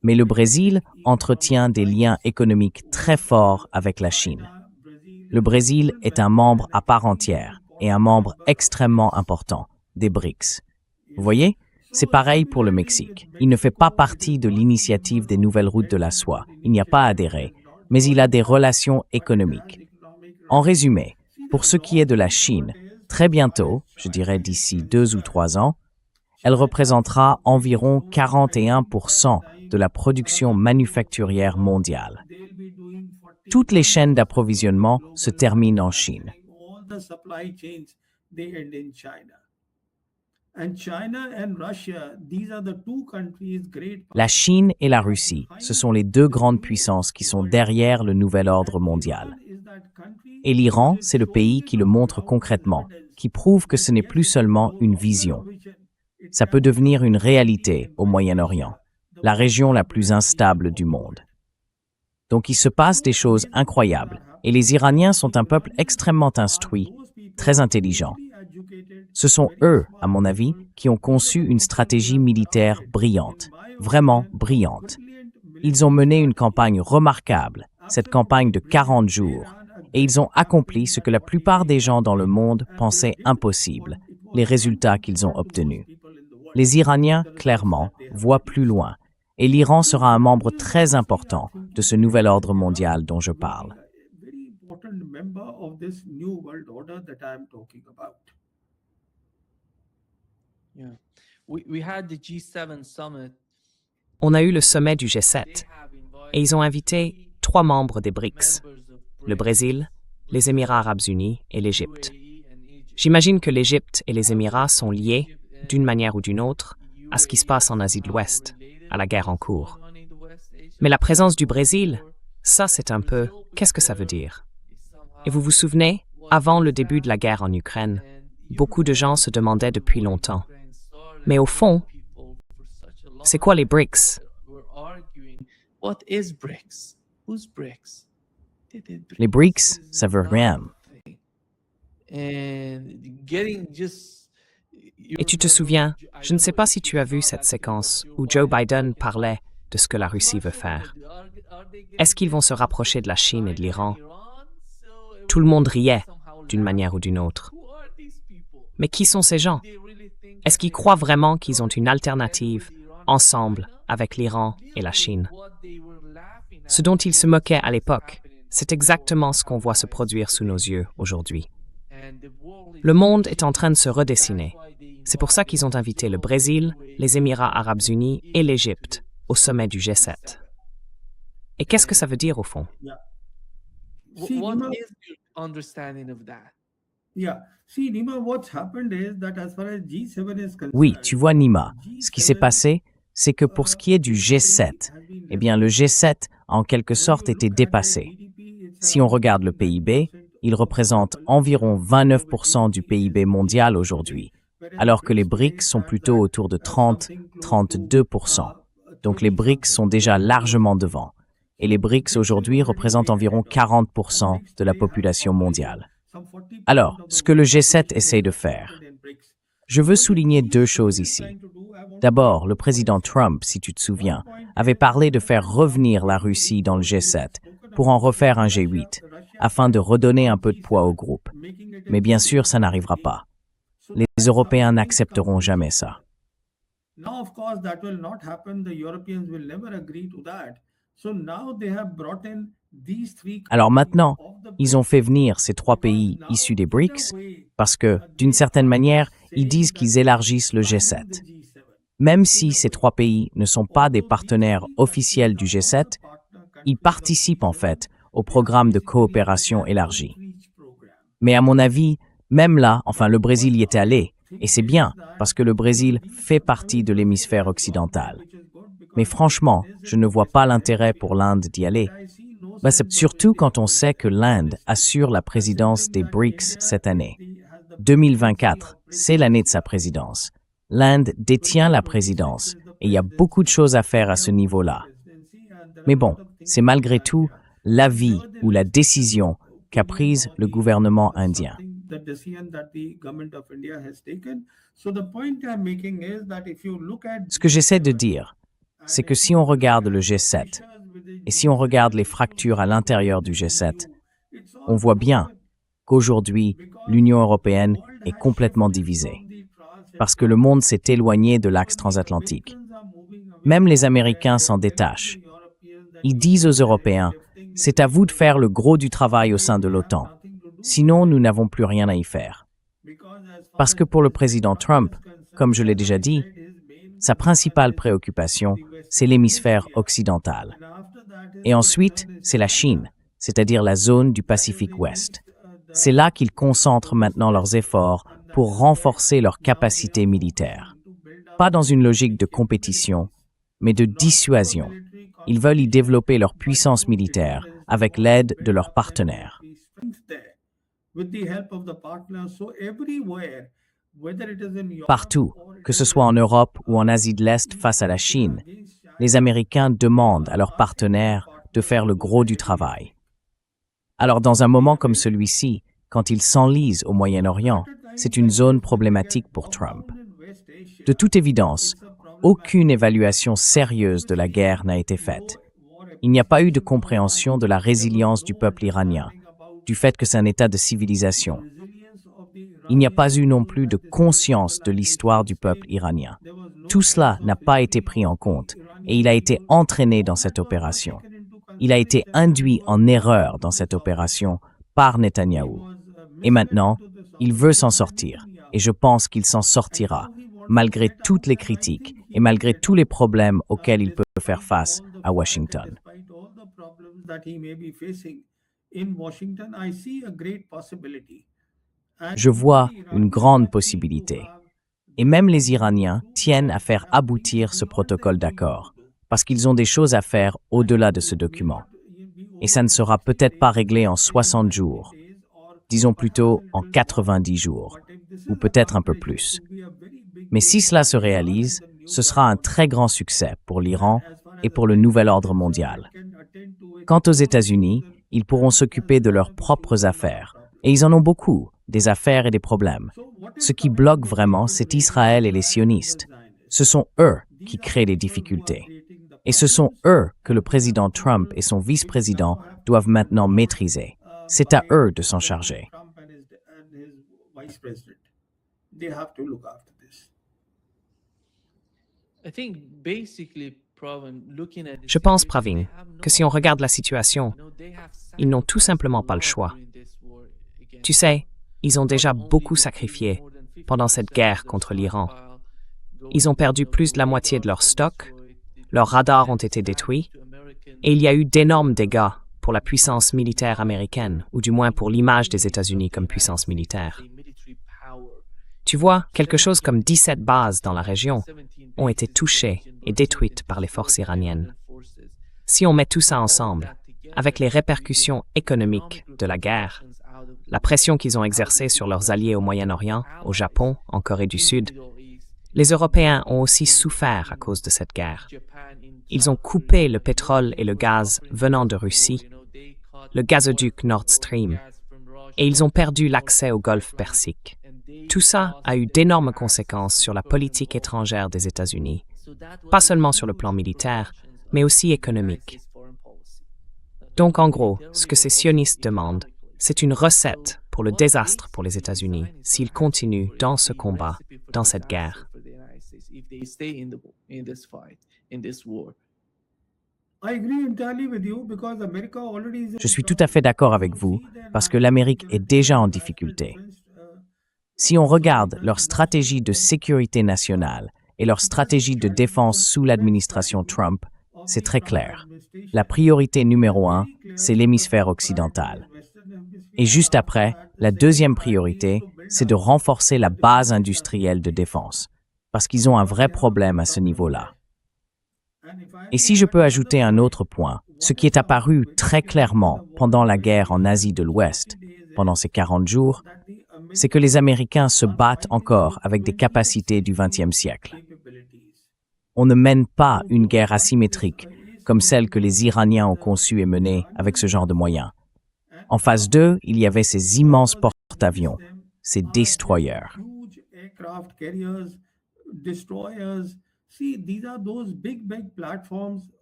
Mais le Brésil entretient des liens économiques très forts avec la Chine. Le Brésil est un membre à part entière et un membre extrêmement important des BRICS. Vous voyez? C'est pareil pour le Mexique. Il ne fait pas partie de l'initiative des nouvelles routes de la soie. Il n'y a pas adhéré, mais il a des relations économiques. En résumé, pour ce qui est de la Chine, très bientôt, je dirais d'ici 2 ou 3 ans, elle représentera environ 41% de la production manufacturière mondiale. Toutes les chaînes d'approvisionnement se terminent en Chine. And China and Russia, these are the two countries great. La Chine et la Russie, ce sont les deux grandes puissances qui sont derrière le nouvel ordre mondial. Et l'Iran, c'est le pays qui le montre concrètement, qui prouve que ce n'est plus seulement une vision. Ça peut devenir une réalité au Moyen-Orient, la région la plus instable du monde. Donc il se passe des choses incroyables, et les Iraniens sont un peuple extrêmement instruit, très intelligent. Ce sont eux, à mon avis, qui ont conçu une stratégie militaire brillante, vraiment brillante. Ils ont mené une campagne remarquable, cette campagne de 40 jours, et ils ont accompli ce que la plupart des gens dans le monde pensaient impossible, les résultats qu'ils ont obtenus. Les Iraniens, clairement, voient plus loin, et l'Iran sera un membre très important de ce nouvel ordre mondial dont je parle. Yeah. We had the G7 summit. On a eu le sommet du G7 et ils ont invité 3 membres des BRICS, le Brésil, les Émirats arabes unis et l'Égypte. J'imagine que l'Égypte et les Émirats sont liés, d'une manière ou d'une autre, à ce qui se passe en Asie de l'Ouest, à la guerre en cours. Mais la présence du Brésil, ça c'est un peu, qu'est-ce que ça veut dire? Et vous vous souvenez, avant le début de la guerre en Ukraine, beaucoup de gens se demandaient depuis longtemps. Mais au fond, c'est quoi les BRICS? What is BRICS? Who's BRICS? Les BRICS, ça veut rien. And getting just Et tu te souviens, je ne sais pas si tu as vu cette séquence où Joe Biden parlait de ce que la Russie veut faire. Est-ce qu'ils vont se rapprocher de la Chine et de l'Iran? Tout le monde riait, d'une manière ou d'une autre. Mais qui sont ces gens? Est-ce qu'ils croient vraiment qu'ils ont une alternative, ensemble, avec l'Iran et la Chine? Ce dont ils se moquaient à l'époque, c'est exactement ce qu'on voit se produire sous nos yeux aujourd'hui. Le monde est en train de se redessiner. C'est pour ça qu'ils ont invité le Brésil, les Émirats arabes unis et l'Égypte au sommet du G7. Et qu'est-ce que ça veut dire au fond? what is your understanding of that? Yeah. See, Nima, what's happened is that as far as G7 is concerned, Oui, tu vois Nima, ce qui s'est passé, c'est que pour ce qui est du G7, eh bien le G7 a en quelque sorte été dépassé. Si on regarde le PIB, il représente environ 29% du PIB mondial aujourd'hui, alors que les BRICS sont plutôt autour de 30-32%. Donc les BRICS sont déjà largement devant. Et les BRICS aujourd'hui représentent environ 40% de la population mondiale. Alors, ce que le G7 essaie de faire, je veux souligner 2 choses ici. D'abord, le président Trump, si tu te souviens, avait parlé de faire revenir la Russie dans le G7 pour en refaire un G8, afin de redonner un peu de poids au groupe. Mais bien sûr, ça n'arrivera pas. Les Européens n'accepteront jamais ça. now, of course, that will not happen. The Europeans will never agree to that. So now they have brought in these 3 Alors maintenant, ils ont fait venir ces 3 pays issus des BRICS parce que, d'une certaine manière, ils disent qu'ils élargissent le G7. Même si ces 3 pays ne sont pas des partenaires officiels du G7, ils participent en fait au programme de coopération élargie. Mais à mon avis, même là, enfin le Brésil y est allé, et c'est bien, parce que le Brésil fait partie de l'hémisphère occidental. Mais franchement, je ne vois pas l'intérêt pour l'Inde d'y aller. C'est surtout quand on sait que l'Inde assure la présidence des BRICS cette année. 2024, c'est l'année de sa présidence. L'Inde détient la présidence, et il y a beaucoup de choses à faire à ce niveau-là. Mais bon, c'est malgré tout l'avis ou la décision qu'a prise le gouvernement indien. Ce que j'essaie de dire, c'est que si on regarde le G7, et si on regarde les fractures à l'intérieur du G7, on voit bien qu'aujourd'hui, l'Union européenne est complètement divisée, parce que le monde s'est éloigné de l'axe transatlantique. Même les Américains s'en détachent. Ils disent aux Européens, c'est à vous de faire le gros du travail au sein de l'OTAN, sinon nous n'avons plus rien à y faire. Parce que pour le président Trump, comme je l'ai déjà dit, sa principale préoccupation, c'est l'hémisphère occidental. Et ensuite, c'est la Chine, c'est-à-dire la zone du Pacifique Ouest. C'est là qu'ils concentrent maintenant leurs efforts pour renforcer leur capacité militaire. Pas dans une logique de compétition, mais de dissuasion. Ils veulent y développer leur puissance militaire avec l'aide de leurs partenaires. Partout, que ce soit en Europe ou en Asie de l'Est face à la Chine, les Américains demandent à leurs partenaires de faire le gros du travail. Alors dans un moment comme celui-ci, quand ils s'enlisent au Moyen-Orient, c'est une zone problématique pour Trump. De toute évidence, aucune évaluation sérieuse de la guerre n'a été faite. Il n'y a pas eu de compréhension de la résilience du peuple iranien, du fait que c'est un état de civilisation. Il n'y a pas eu non plus de conscience de l'histoire du peuple iranien. Tout cela n'a pas été pris en compte et il a été entraîné dans cette opération. Il a été induit en erreur dans cette opération par Netanyahou. Et maintenant, il veut s'en sortir et je pense qu'il s'en sortira, malgré toutes les critiques et malgré tous les problèmes auxquels il peut faire face à Washington. Je vois une grande possibilité. Et même les Iraniens tiennent à faire aboutir ce protocole d'accord, parce qu'ils ont des choses à faire au-delà de ce document. Et ça ne sera peut-être pas réglé en 60 jours, disons plutôt en 90 jours, ou peut-être un peu plus. Mais si cela se réalise, ce sera un très grand succès pour l'Iran et pour le nouvel ordre mondial. Quant aux États-Unis, ils pourront s'occuper de leurs propres affaires, et ils en ont beaucoup, des affaires et des problèmes. Ce qui bloque vraiment, c'est Israël et les sionistes. Ce sont eux qui créent les difficultés. Et ce sont eux que le président Trump et son vice-président doivent maintenant maîtriser. C'est à eux de s'en charger. Je pense, Pravin, que si on regarde la situation, ils n'ont tout simplement pas le choix. Tu sais, ils ont déjà beaucoup sacrifié pendant cette guerre contre l'Iran. Ils ont perdu plus de la moitié de leur stock, leurs radars ont été détruits, et il y a eu d'énormes dégâts pour la puissance militaire américaine, ou du moins pour l'image des États-Unis comme puissance militaire. Tu vois, quelque chose comme 17 bases dans la région ont été touchées et détruites par les forces iraniennes. Si on met tout ça ensemble, avec les répercussions économiques de la guerre, la pression qu'ils ont exercée sur leurs alliés au Moyen-Orient, au Japon, en Corée du Sud, les Européens ont aussi souffert à cause de cette guerre. Ils ont coupé le pétrole et le gaz venant de Russie, le gazoduc Nord Stream, et ils ont perdu l'accès au golfe Persique. Tout ça a eu d'énormes conséquences sur la politique étrangère des États-Unis, pas seulement sur le plan militaire, mais aussi économique. Donc en gros, ce que ces sionistes demandent, c'est une recette pour le désastre pour les États-Unis s'ils continuent dans ce combat, dans cette guerre. Je suis tout à fait d'accord avec vous parce que l'Amérique est déjà en difficulté. Si on regarde leur stratégie de sécurité nationale et leur stratégie de défense sous l'administration Trump, c'est très clair. La priorité numéro 1, c'est l'hémisphère occidental. Et juste après, la deuxième priorité, c'est de renforcer la base industrielle de défense, parce qu'ils ont un vrai problème à ce niveau-là. Et si je peux ajouter un autre point, ce qui est apparu très clairement pendant la guerre en Asie de l'Ouest, pendant ces 40 jours, c'est que les Américains se battent encore avec des capacités du XXe siècle. On ne mène pas une guerre asymétrique comme celle que les Iraniens ont conçue et menée avec ce genre de moyens. En phase 2, il y avait ces immenses porte-avions, ces destroyers.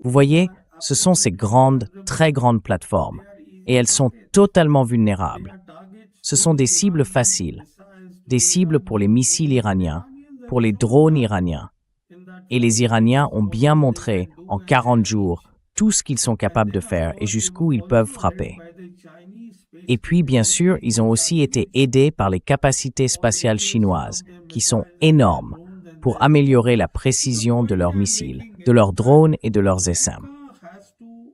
Vous voyez, ce sont ces grandes, très grandes plateformes, et elles sont totalement vulnérables. Ce sont des cibles faciles, des cibles pour les missiles iraniens, pour les drones iraniens. Et les Iraniens ont bien montré en 40 jours tout ce qu'ils sont capables de faire et jusqu'où ils peuvent frapper. Et puis, bien sûr, ils ont aussi été aidés par les capacités spatiales chinoises, qui sont énormes, pour améliorer la précision de leurs missiles, de leurs drones et de leurs SM.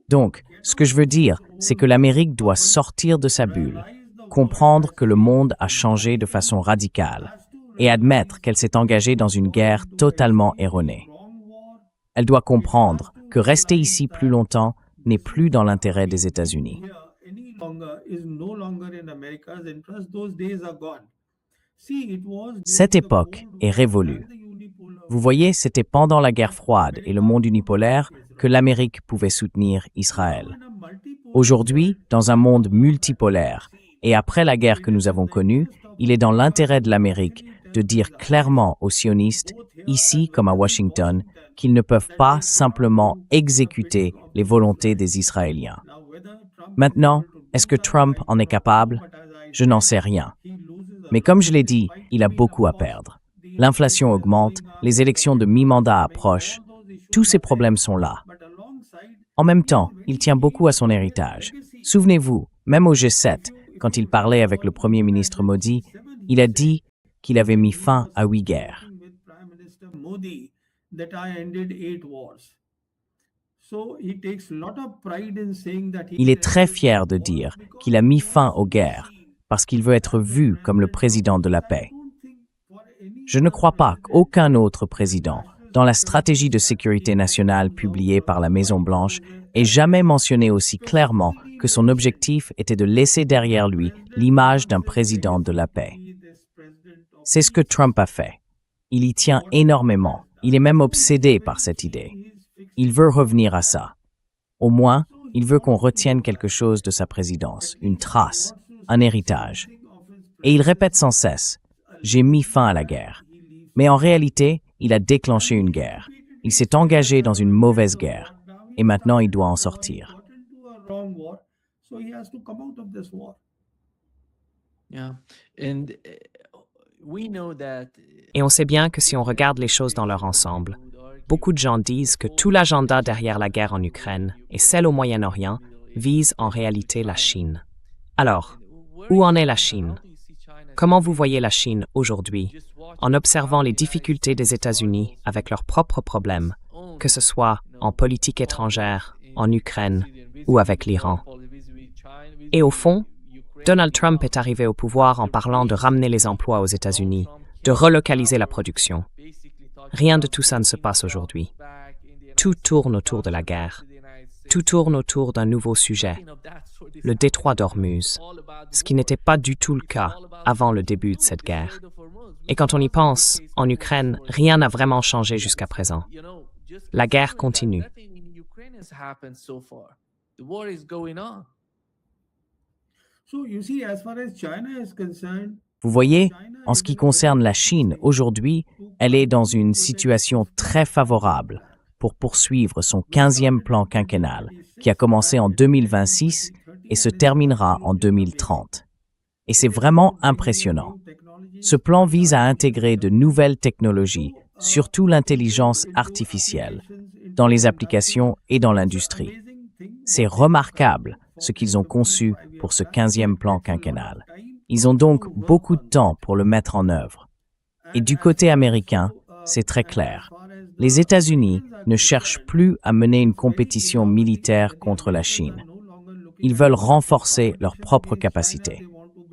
Donc, ce que je veux dire, c'est que l'Amérique doit sortir de sa bulle, comprendre que le monde a changé de façon radicale, et admettre qu'elle s'est engagée dans une guerre totalement erronée. Elle doit comprendre que rester ici plus longtemps n'est plus dans l'intérêt des États-Unis. Cette époque est révolue. Vous voyez, c'était pendant la guerre froide et le monde unipolaire que l'Amérique pouvait soutenir Israël. Aujourd'hui, dans un monde multipolaire, et après la guerre que nous avons connue, il est dans l'intérêt de l'Amérique de dire clairement aux sionistes, ici comme à Washington, qu'ils ne peuvent pas simplement exécuter les volontés des Israéliens. Maintenant, est-ce que Trump en est capable? Je n'en sais rien. Mais comme je l'ai dit, il a beaucoup à perdre. L'inflation augmente, les élections de mi-mandat approchent, tous ces problèmes sont là. En même temps, il tient beaucoup à son héritage. Souvenez-vous, même au G7, quand il parlait avec le Premier ministre Modi, il a dit qu'il avait mis fin à 8 guerres. Il est très fier de dire qu'il a mis fin aux guerres parce qu'il veut être vu comme le président de la paix. Je ne crois pas qu'aucun autre président, dans la stratégie de sécurité nationale publiée par la Maison-Blanche, ait jamais mentionné aussi clairement que son objectif était de laisser derrière lui l'image d'un président de la paix. C'est ce que Trump a fait. Il y tient énormément. Il est même obsédé par cette idée. Il veut revenir à ça. Au moins, il veut qu'on retienne quelque chose de sa présidence, une trace, un héritage. Et il répète sans cesse, « J'ai mis fin à la guerre ». Mais en réalité, il a déclenché une guerre. Il s'est engagé dans une mauvaise guerre. Et maintenant, il doit en sortir. Et on sait bien que si on regarde les choses dans leur ensemble, beaucoup de gens disent que tout l'agenda derrière la guerre en Ukraine et celle au Moyen-Orient vise en réalité la Chine. Alors, où en est la Chine? Comment vous voyez la Chine aujourd'hui, en observant les difficultés des États-Unis avec leurs propres problèmes, que ce soit en politique étrangère, en Ukraine ou avec l'Iran? Et au fond, Donald Trump est arrivé au pouvoir en parlant de ramener les emplois aux États-Unis, de relocaliser la production. Rien de tout ça ne se passe aujourd'hui. Tout tourne autour de la guerre. Tout tourne autour d'un nouveau sujet, le détroit d'Ormuz, ce qui n'était pas du tout le cas avant le début de cette guerre. Et quand on y pense, en Ukraine, rien n'a vraiment changé jusqu'à présent. La guerre continue. Vous voyez, en ce qui concerne la Chine, aujourd'hui, elle est dans une situation très favorable pour poursuivre son 15e plan quinquennal, qui a commencé en 2026 et se terminera en 2030. Et c'est vraiment impressionnant. Ce plan vise à intégrer de nouvelles technologies, surtout l'intelligence artificielle, dans les applications et dans l'industrie. C'est remarquable ce qu'ils ont conçu pour ce 15e plan quinquennal. Ils ont donc beaucoup de temps pour le mettre en œuvre. Et du côté américain, c'est très clair. Les États-Unis ne cherchent plus à mener une compétition militaire contre la Chine. Ils veulent renforcer leurs propres capacités.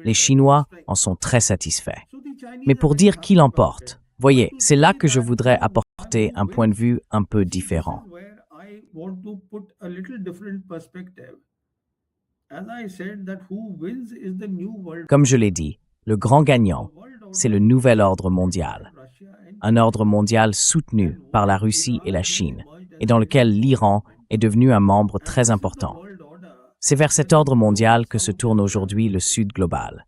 Les Chinois en sont très satisfaits. Mais pour dire qui l'emporte, voyez, c'est là que je voudrais apporter un point de vue un peu différent. Comme je l'ai dit, le grand gagnant, c'est le nouvel ordre mondial. Un ordre mondial soutenu par la Russie et la Chine, et dans lequel l'Iran est devenu un membre très important. C'est vers cet ordre mondial que se tourne aujourd'hui le Sud global.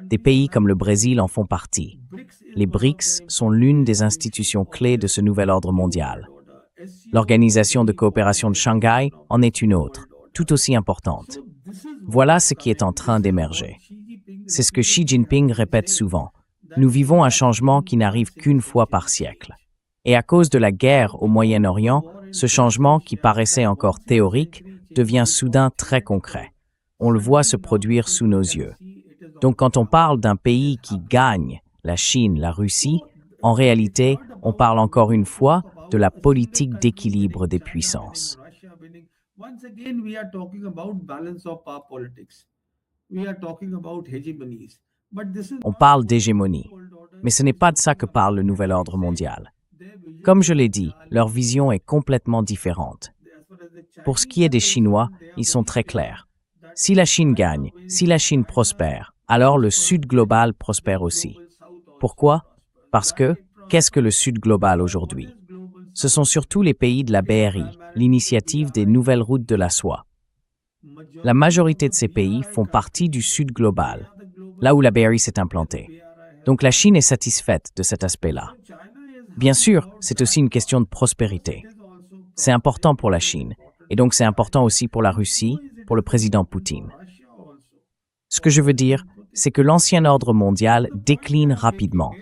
Des pays comme le Brésil en font partie. Les BRICS sont l'une des institutions clés de ce nouvel ordre mondial. L'Organisation de coopération de Shanghai en est une autre, tout aussi importante. Voilà ce qui est en train d'émerger. C'est ce que Xi Jinping répète souvent. Nous vivons un changement qui n'arrive qu'une fois par siècle. Et à cause de la guerre au Moyen-Orient, ce changement qui paraissait encore théorique devient soudain très concret. On le voit se produire sous nos yeux. Donc quand on parle d'un pays qui gagne, la Chine, la Russie, en réalité, on parle encore une fois de la politique d'équilibre des puissances. Once again, we are talking about balance of power politics. We are talking about hegemonies. On parle d'hégémonie, mais ce n'est pas de ça que parle le nouvel ordre mondial. Comme je l'ai dit, leur vision est complètement différente. Pour ce qui est des Chinois, ils sont très clairs. Si la Chine gagne, si la Chine prospère, alors le Sud global prospère aussi. Pourquoi? Parce que, qu'est-ce que le Sud global aujourd'hui? Ce sont surtout les pays de la BRI, l'initiative des nouvelles routes de la soie. La majorité de ces pays font partie du Sud global, là où la BRI s'est implantée. Donc la Chine est satisfaite de cet aspect-là. Bien sûr, c'est aussi une question de prospérité. C'est important pour la Chine, et donc c'est important aussi pour la Russie, pour le président Poutine. Ce que je veux dire, c'est que l'ancien ordre mondial décline rapidement,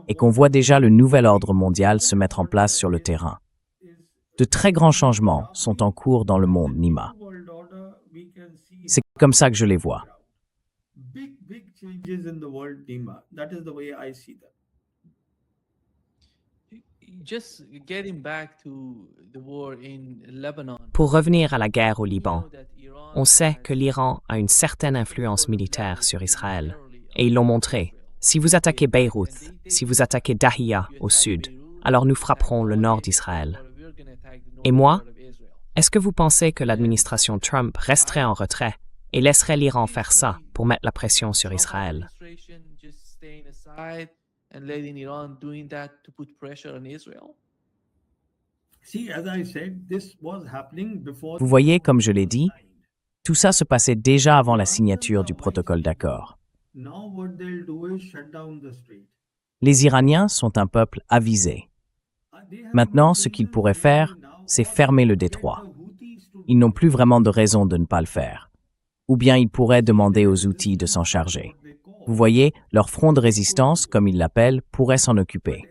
et qu'on voit déjà le nouvel ordre mondial se mettre en place sur le terrain. De très grands changements sont en cours dans le monde, Nima. C'est comme ça que je les vois. Big changes in the world, Nima. That is the way I see them. Just getting back to the war in Lebanon. Pour revenir à la guerre au Liban, on sait que l'Iran a une certaine influence militaire sur Israël, et ils l'ont montré. Si vous attaquez Beyrouth, si vous attaquez Dahiya au sud, alors nous frapperons le nord d'Israël. Et moi, est-ce que vous pensez que l'administration Trump resterait en retrait et laisserait l'Iran faire ça pour mettre la pression sur Israël? Vous voyez, comme je l'ai dit, tout ça se passait déjà avant la signature du protocole d'accord. Les Iraniens sont un peuple avisé. Maintenant, ce qu'ils pourraient faire, c'est fermer le détroit. Ils n'ont plus vraiment de raison de ne pas le faire. Ou bien ils pourraient demander aux Houthis de s'en charger. Vous voyez, leur front de résistance, comme ils l'appellent, pourrait s'en occuper.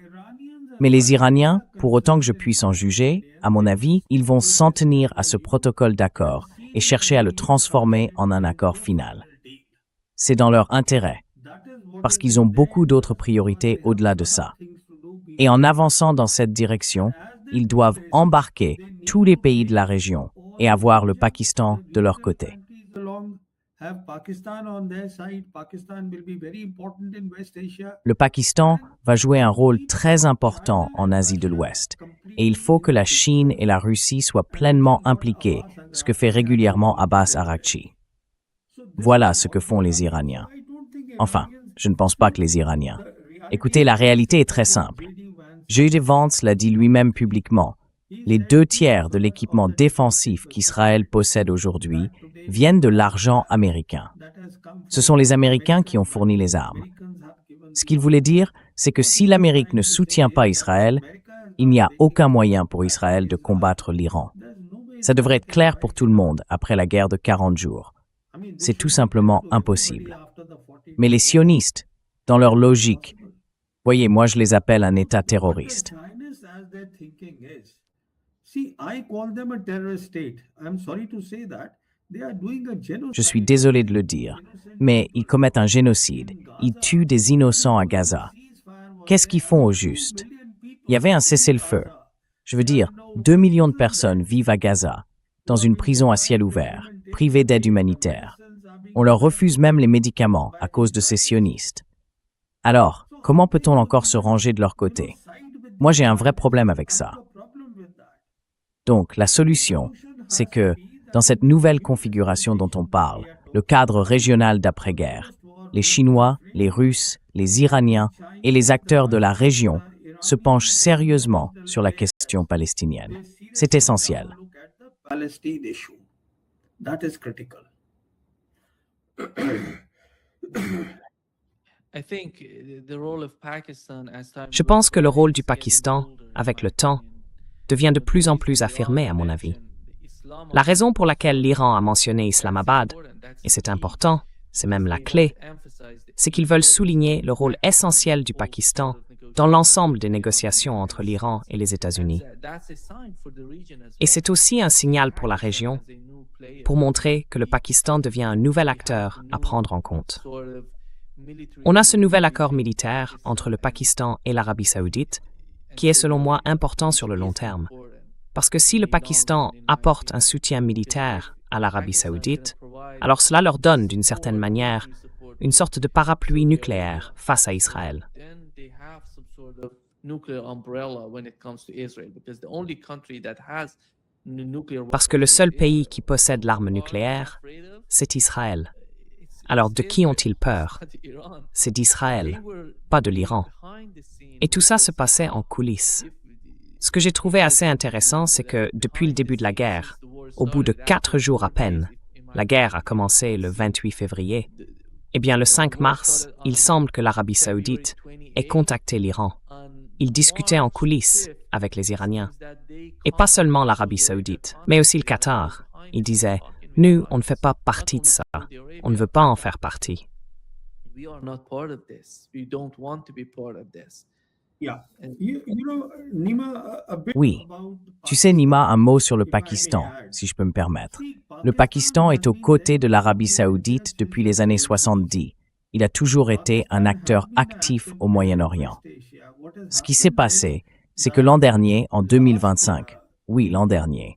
Mais les Iraniens, pour autant que je puisse en juger, à mon avis, ils vont s'en tenir à ce protocole d'accord et chercher à le transformer en un accord final. C'est dans leur intérêt, parce qu'ils ont beaucoup d'autres priorités au-delà de ça. Et en avançant dans cette direction, ils doivent embarquer tous les pays de la région et avoir le Pakistan de leur côté. Le Pakistan va jouer un rôle très important en Asie de l'Ouest, et il faut que la Chine et la Russie soient pleinement impliquées, ce que fait régulièrement Abbas Araghchi. Voilà ce que font les Iraniens. Enfin, je ne pense pas que les Iraniens. Écoutez, la réalité est très simple. J.D. Vance l'a dit lui-même publiquement. Les 2/3 de l'équipement défensif qu'Israël possède aujourd'hui viennent de l'argent américain. Ce sont les Américains qui ont fourni les armes. Ce qu'il voulait dire, c'est que si l'Amérique ne soutient pas Israël, il n'y a aucun moyen pour Israël de combattre l'Iran. Ça devrait être clair pour tout le monde après la guerre de 40 jours. C'est tout simplement impossible. Mais les sionistes, dans leur logique, voyez, moi je les appelle un État terroriste. Je suis désolé de le dire, mais ils commettent un génocide. Ils tuent des innocents à Gaza. Qu'est-ce qu'ils font au juste? Il y avait un cessez-le-feu. Je veux dire, 2 millions de personnes vivent à Gaza, dans une prison à ciel ouvert, privées d'aide humanitaire. On leur refuse même les médicaments à cause de ces sionistes. Alors, comment peut-on encore se ranger de leur côté? Moi, j'ai un vrai problème avec ça. Donc, la solution, c'est que, dans cette nouvelle configuration dont on parle, le cadre régional d'après-guerre, les Chinois, les Russes, les Iraniens et les acteurs de la région se penchent sérieusement sur la question palestinienne. C'est essentiel. Je pense que le rôle du Pakistan, avec le temps, devient de plus en plus affirmé, à mon avis. La raison pour laquelle l'Iran a mentionné Islamabad, et c'est important, c'est même la clé, c'est qu'ils veulent souligner le rôle essentiel du Pakistan dans l'ensemble des négociations entre l'Iran et les États-Unis. Et c'est aussi un signal pour la région, pour montrer que le Pakistan devient un nouvel acteur à prendre en compte. On a ce nouvel accord militaire entre le Pakistan et l'Arabie saoudite, qui est selon moi important sur le long terme. Parce que si le Pakistan apporte un soutien militaire à l'Arabie saoudite, alors cela leur donne d'une certaine manière une sorte de parapluie nucléaire face à Israël. then they have some sort of nuclear umbrella when it comes to Israel, because the only country that has nuclear Parce que le seul pays qui possède l'arme nucléaire, c'est Israël. Alors de qui ont-ils peur? C'est d'Israël, pas de l'Iran. Et tout ça se passait en coulisses. Ce que j'ai trouvé assez intéressant, c'est que depuis le début de la guerre, au bout de 4 jours à peine, la guerre a commencé le 28 février, eh bien le 5 mars, il semble que l'Arabie saoudite ait contacté l'Iran. Ils discutaient en coulisses avec les Iraniens. Et pas seulement l'Arabie saoudite, mais aussi le Qatar. Ils disaient « Nous, on ne fait pas partie de ça. On ne veut pas en faire partie. » We are not part of this. We don't want to be part of this. Yeah. Nima, a bit Oui. about Tu sais, Nima, un mot sur le Pakistan, si je peux me permettre. Le Pakistan est aux côtés de l'Arabie saoudite depuis les années 70. Il a toujours été un acteur actif au Moyen-Orient. Ce qui s'est passé, c'est que l'an dernier, en 2025, oui, l'an dernier,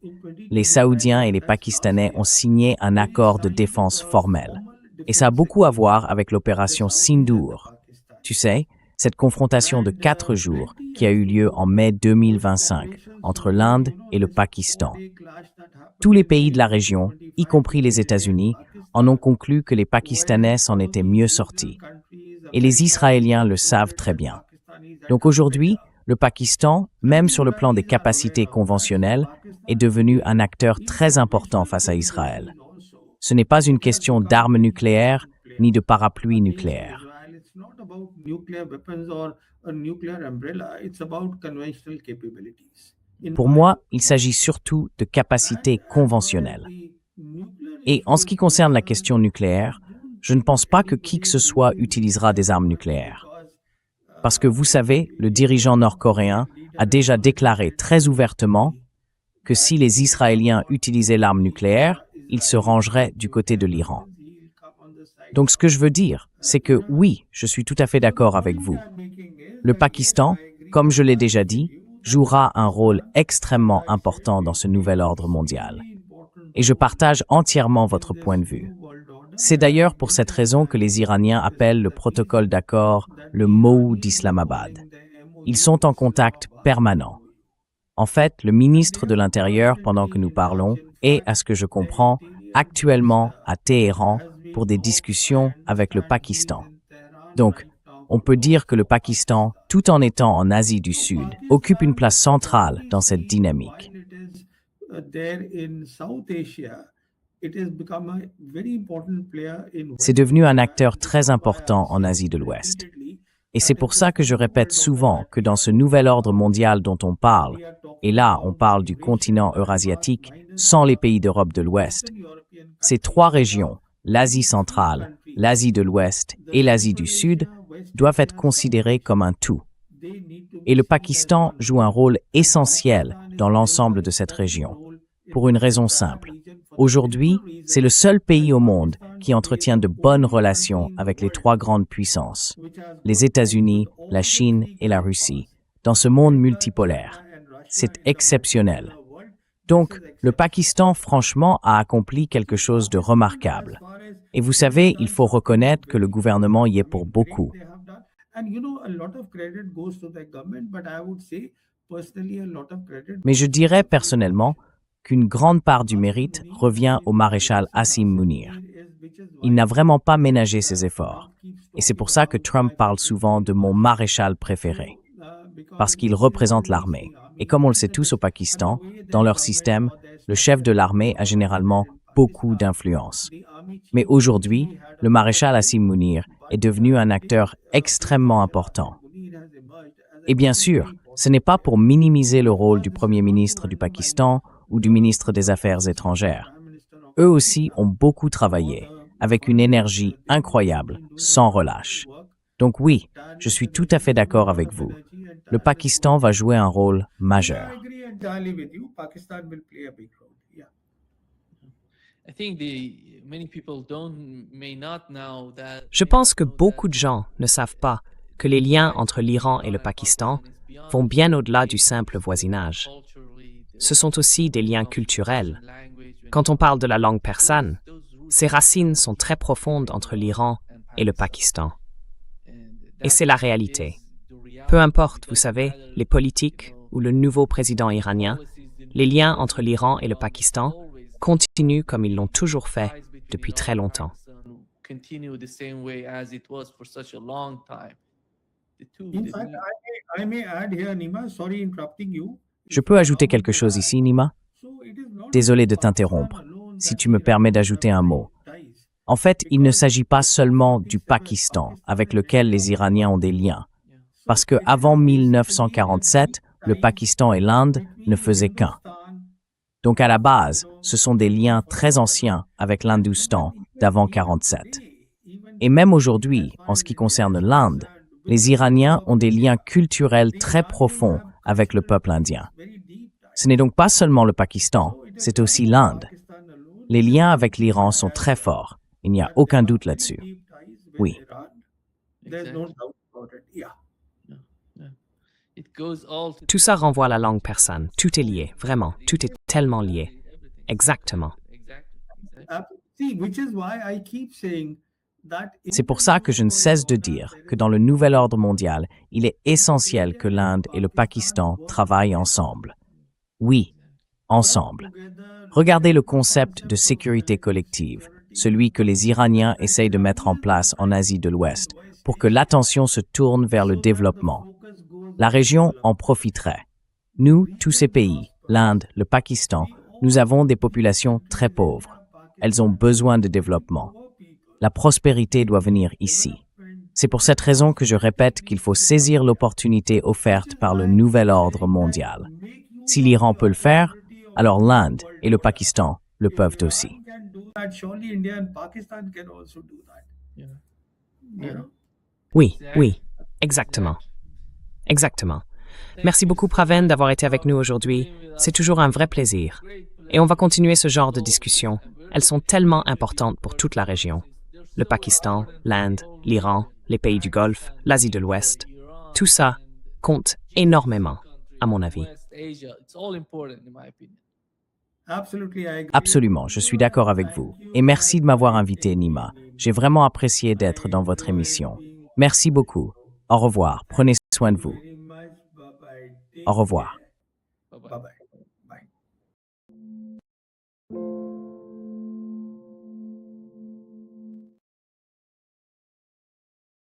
les Saoudiens et les Pakistanais ont signé un accord de défense formel. Et ça a beaucoup à voir avec l'opération Sindoor. Tu sais, cette confrontation de 4 jours qui a eu lieu en mai 2025 entre l'Inde et le Pakistan. Tous les pays de la région, y compris les États-Unis, en ont conclu que les Pakistanais s'en étaient mieux sortis. Et les Israéliens le savent très bien. Donc aujourd'hui, le Pakistan, même sur le plan des capacités conventionnelles, est devenu un acteur très important face à Israël. Ce n'est pas une question d'armes nucléaires ni de parapluie nucléaire. It's not about nuclear weapons or a nuclear umbrella. It's about conventional capabilities. Pour moi, il s'agit surtout de capacités conventionnelles. Et en ce qui concerne la question nucléaire, je ne pense pas que qui que ce soit utilisera des armes nucléaires. Parce que vous savez, le dirigeant nord-coréen a déjà déclaré très ouvertement que si les Israéliens utilisaient l'arme nucléaire, ils se rangeraient du côté de l'Iran. Donc ce que je veux dire, c'est que oui, je suis tout à fait d'accord avec vous. Le Pakistan, comme je l'ai déjà dit, jouera un rôle extrêmement important dans ce nouvel ordre mondial. Et je partage entièrement votre point de vue. C'est d'ailleurs pour cette raison que les Iraniens appellent le protocole d'accord le MOU d'Islamabad. Ils sont en contact permanent. En fait, le ministre de l'Intérieur, pendant que nous parlons, est, à ce que je comprends, actuellement à Téhéran pour des discussions avec le Pakistan. Donc, on peut dire que le Pakistan, tout en étant en Asie du Sud, occupe une place centrale dans cette dynamique. C'est devenu un acteur très important en Asie de l'Ouest. Et c'est pour ça que je répète souvent que dans ce nouvel ordre mondial dont on parle, et là on parle du continent eurasiatique sans les pays d'Europe de l'Ouest, ces 3 régions, l'Asie centrale, l'Asie de l'Ouest et l'Asie du Sud, doivent être considérées comme un tout. Et le Pakistan joue un rôle essentiel dans l'ensemble de cette région, pour une raison simple. Aujourd'hui, c'est le seul pays au monde qui entretient de bonnes relations avec les 3 grandes puissances, les États-Unis, la Chine et la Russie, dans ce monde multipolaire. C'est exceptionnel. Donc, le Pakistan, franchement, a accompli quelque chose de remarquable. Et vous savez, il faut reconnaître que le gouvernement y est pour beaucoup. Mais je dirais personnellement qu'une grande part du mérite revient au maréchal Asim Munir. Il n'a vraiment pas ménagé ses efforts. Et c'est pour ça que Trump parle souvent de mon maréchal préféré. Parce qu'il représente l'armée. Et comme on le sait tous au Pakistan, dans leur système, le chef de l'armée a généralement beaucoup d'influence. Mais aujourd'hui, le maréchal Asim Munir est devenu un acteur extrêmement important. Et bien sûr, ce n'est pas pour minimiser le rôle du Premier ministre du Pakistan ou du ministre des Affaires étrangères. Eux aussi ont beaucoup travaillé, avec une énergie incroyable, sans relâche. Donc oui, je suis tout à fait d'accord avec vous. Le Pakistan va jouer un rôle majeur. Je pense que beaucoup de gens ne savent pas que les liens entre l'Iran et le Pakistan vont bien au-delà du simple voisinage. Ce sont aussi des liens culturels. Quand on parle de la langue persane, ses racines sont très profondes entre l'Iran et le Pakistan. Et c'est la réalité. Peu importe, vous savez, les politiques ou le nouveau président iranien, les liens entre l'Iran et le Pakistan continuent comme ils l'ont toujours fait depuis très longtemps. In fact, I may add here, Nima, sorry interrupting you. Je peux ajouter quelque chose ici, Nima? So it is not Désolé de t'interrompre. Si tu me permets d'ajouter un mot. ties. En fait, il ne s'agit pas seulement du Pakistan, avec lequel les Iraniens ont des liens. Parce que avant 1947, le Pakistan et l'Inde ne faisaient qu'un. Donc à la base, ce sont des liens très anciens avec l'Hindustan d'avant 47. Et même aujourd'hui, en ce qui concerne l'Inde, les Iraniens ont des liens culturels très profonds avec le peuple indien. Ce n'est donc pas seulement le Pakistan, c'est aussi l'Inde. Les liens avec l'Iran sont très forts. Il n'y a aucun doute là-dessus. Oui. There's no doubt about it. Yeah. Tout ça renvoie à la langue persane. Tout est lié, vraiment. Tout est tellement lié. Exactement. See, which is why I keep saying that C'est pour ça que je ne cesse de dire que dans le nouvel ordre mondial, il est essentiel que l'Inde et le Pakistan travaillent ensemble. Oui, ensemble. Regardez le concept de sécurité collective, celui que les Iraniens essayent de mettre en place en Asie de l'Ouest, pour que l'attention se tourne vers le développement. La région en profiterait. Nous, tous ces pays, l'Inde, le Pakistan, nous avons des populations très pauvres. Elles ont besoin de développement. La prospérité doit venir ici. C'est pour cette raison que je répète qu'il faut saisir l'opportunité offerte par le nouvel ordre mondial. Si l'Iran peut le faire, alors l'Inde et le Pakistan le peuvent aussi. can do that, surely India and Pakistan can also do that. You know? Oui, oui, exactement. Exactement. Merci beaucoup, Praven, d'avoir été avec nous aujourd'hui. C'est toujours un vrai plaisir. Et on va continuer ce genre de discussions. Elles sont tellement importantes pour toute la région. Le Pakistan, l'Inde, l'Iran, les pays du Golfe, l'Asie de l'Ouest. Tout ça compte énormément, à mon avis. Absolutely, I agree. Absolument, je suis d'accord avec vous. Et merci de m'avoir invité, Nima. J'ai vraiment apprécié d'être dans votre émission. Merci beaucoup. Au revoir. Prenez soin de vous. Very much. Bye-bye. Take Au revoir. care. Bye-bye.